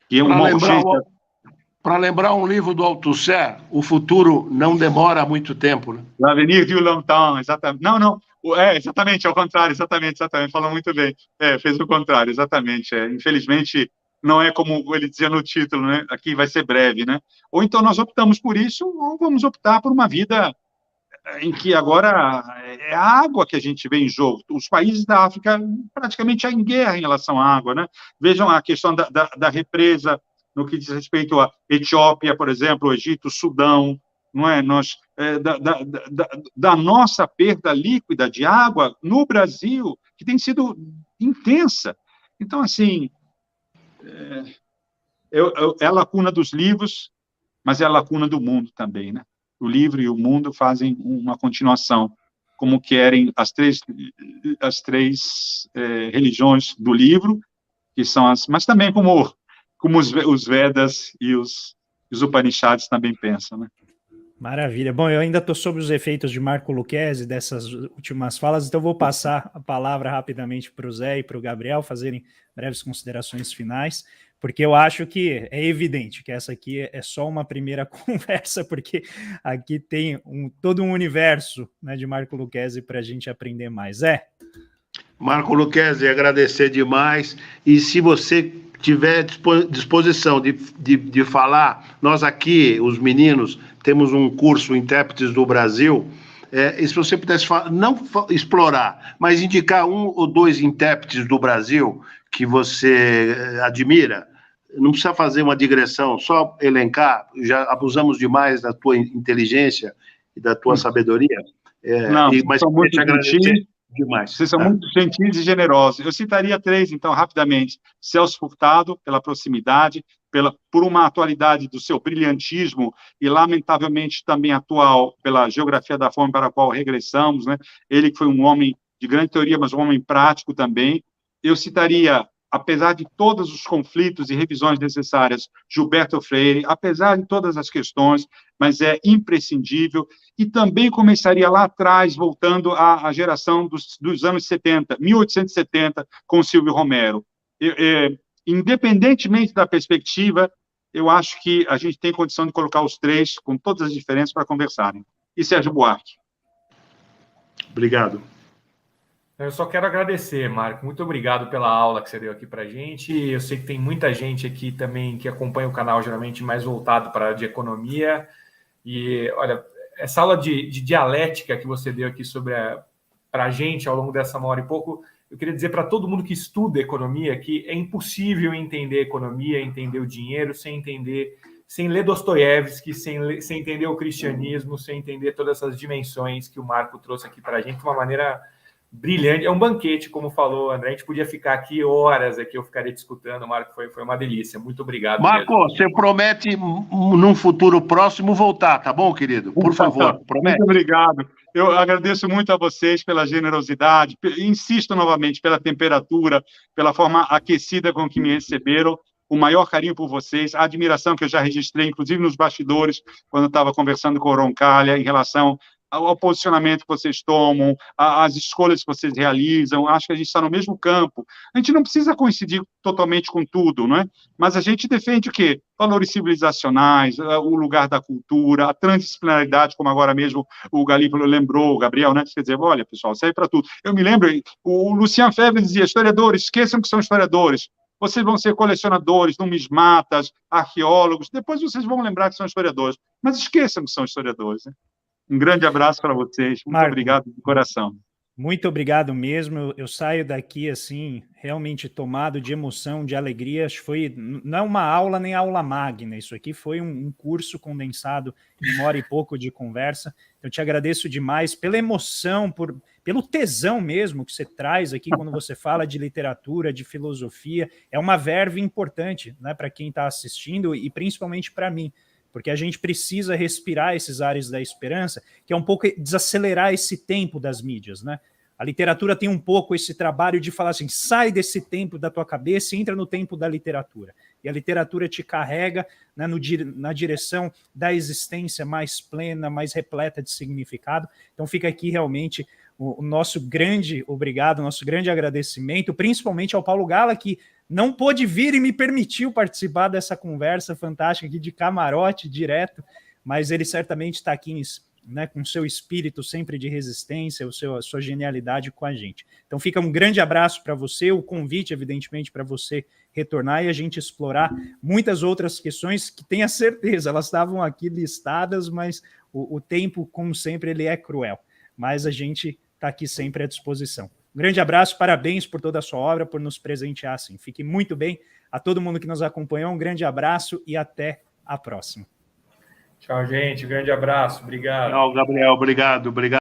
E é uma urgência... Para lembrar um livro do Althusser, o futuro não demora muito tempo, né? L'avenir dure longtemps, exatamente. Não, exatamente, ao contrário, exatamente, falou muito bem. Fez o contrário, exatamente. Infelizmente, não é como ele dizia no título, né? Aqui vai ser breve, né? Ou então nós optamos por isso, ou vamos optar por uma vida em que agora é a água que a gente vê em jogo. Os países da África praticamente em guerra em relação à água, né? Vejam a questão da represa, no que diz respeito à Etiópia, por exemplo, o Egito, o Sudão, não é? Da nossa perda líquida de água no Brasil, que tem sido intensa. Então, assim, é a lacuna dos livros, mas é a lacuna do mundo também, né? O livro e o mundo fazem uma continuação, como querem as três religiões do livro, que são mas também como os Vedas e os Upanishads também pensam, né? Maravilha. Bom, eu ainda estou sob os efeitos de Marco Lucchesi, dessas últimas falas, então vou passar a palavra rapidamente para o Zé e para o Gabriel fazerem breves considerações finais, porque eu acho que é evidente que essa aqui é só uma primeira conversa, porque aqui tem todo um universo, né, de Marco Lucchesi para a gente aprender mais. Zé? Marco Lucchesi, agradecer demais, e se você tiver disposição de falar, nós aqui, os meninos, temos um curso Intérpretes do Brasil, e se você pudesse não explorar, mas indicar 1 ou 2 intérpretes do Brasil que você admira, não precisa fazer uma digressão, só elencar, já abusamos demais da tua inteligência e da tua sabedoria, mas são muito gentis. Demais. Vocês são muito gentis e generosos. Eu citaria 3, então, rapidamente. Celso Furtado, pela proximidade, por uma atualidade do seu brilhantismo e, lamentavelmente, também atual pela geografia da fome para a qual regressamos, né? Ele que foi um homem de grande teoria, mas um homem prático também. Eu citaria, apesar de todos os conflitos e revisões necessárias, Gilberto Freire, apesar de todas as questões, mas é imprescindível. E também começaria lá atrás, voltando à geração dos anos 70, 1870, com Silvio Romero. Independentemente da perspectiva, eu acho que a gente tem condição de colocar os 3, com todas as diferenças, para conversarem. E Sérgio Buarque? Obrigado. Eu só quero agradecer, Marco. Muito obrigado pela aula que você deu aqui para a gente. Eu sei que tem muita gente aqui também que acompanha o canal, geralmente mais voltado para a área de economia. E, olha, essa aula de dialética que você deu aqui para a gente ao longo dessa 1 hora e pouco, eu queria dizer para todo mundo que estuda economia que é impossível entender economia, entender o dinheiro, sem ler Dostoiévski, sem entender o cristianismo, sem entender todas essas dimensões que o Marco trouxe aqui para a gente de uma maneira brilhante. É um banquete, como falou o André. A gente podia ficar aqui horas, aqui eu ficaria te escutando, Marco. Foi uma delícia. Muito obrigado. Marco, mesmo. Você promete, num futuro próximo, voltar, tá bom, querido? Por favor, promete. Muito obrigado. Eu agradeço muito a vocês pela generosidade, insisto novamente, pela temperatura, pela forma aquecida com que me receberam, o maior carinho por vocês, a admiração que eu já registrei, inclusive nos bastidores, quando eu estava conversando com o Roncalha, em relação ao posicionamento que vocês tomam, às escolhas que vocês realizam. Acho que a gente está no mesmo campo. A gente não precisa coincidir totalmente com tudo, não é? Mas a gente defende o quê? Valores civilizacionais, o lugar da cultura, a transdisciplinaridade, como agora mesmo o Galípolo lembrou, o Gabriel, né? Quer dizer, olha, pessoal, serve para tudo. Eu me lembro, o Lucien Febvre dizia, historiadores, esqueçam que são historiadores. Vocês vão ser colecionadores, numismatas, arqueólogos, depois vocês vão lembrar que são historiadores. Mas esqueçam que são historiadores, né? Um grande abraço para vocês. Muito Marco, obrigado de coração. Muito obrigado mesmo. Eu saio daqui, assim, realmente tomado de emoção, de alegria. Não é uma aula nem aula magna. Isso aqui foi um curso condensado em 1 hora e pouco de conversa. Eu te agradeço demais pela emoção, pelo tesão mesmo que você traz aqui quando você fala de literatura, de filosofia. É uma verve importante, né, para quem está assistindo e principalmente para mim. porque a gente precisa respirar esses ares da esperança, que é um pouco desacelerar esse tempo das mídias, né? A literatura tem um pouco esse trabalho de falar assim, sai desse tempo da tua cabeça e entra no tempo da literatura. E a literatura te carrega, né, na direção da existência mais plena, mais repleta de significado. Então fica aqui realmente o nosso grande obrigado, nosso grande agradecimento, principalmente ao Paulo Gala, que não pôde vir e me permitiu participar dessa conversa fantástica aqui de camarote direto, mas ele certamente está aqui, né, com seu espírito sempre de resistência, a sua genialidade com a gente. Então fica um grande abraço para você, o convite, evidentemente, para você retornar e a gente explorar muitas outras questões que tenha certeza, elas estavam aqui listadas, mas o tempo, como sempre, ele é cruel. Mas a gente está aqui sempre à disposição. Um grande abraço, parabéns por toda a sua obra, por nos presentear assim. Fique muito bem. A todo mundo que nos acompanhou, um grande abraço e até a próxima. Tchau, gente. Grande abraço. Obrigado. Tchau, Gabriel. Obrigado.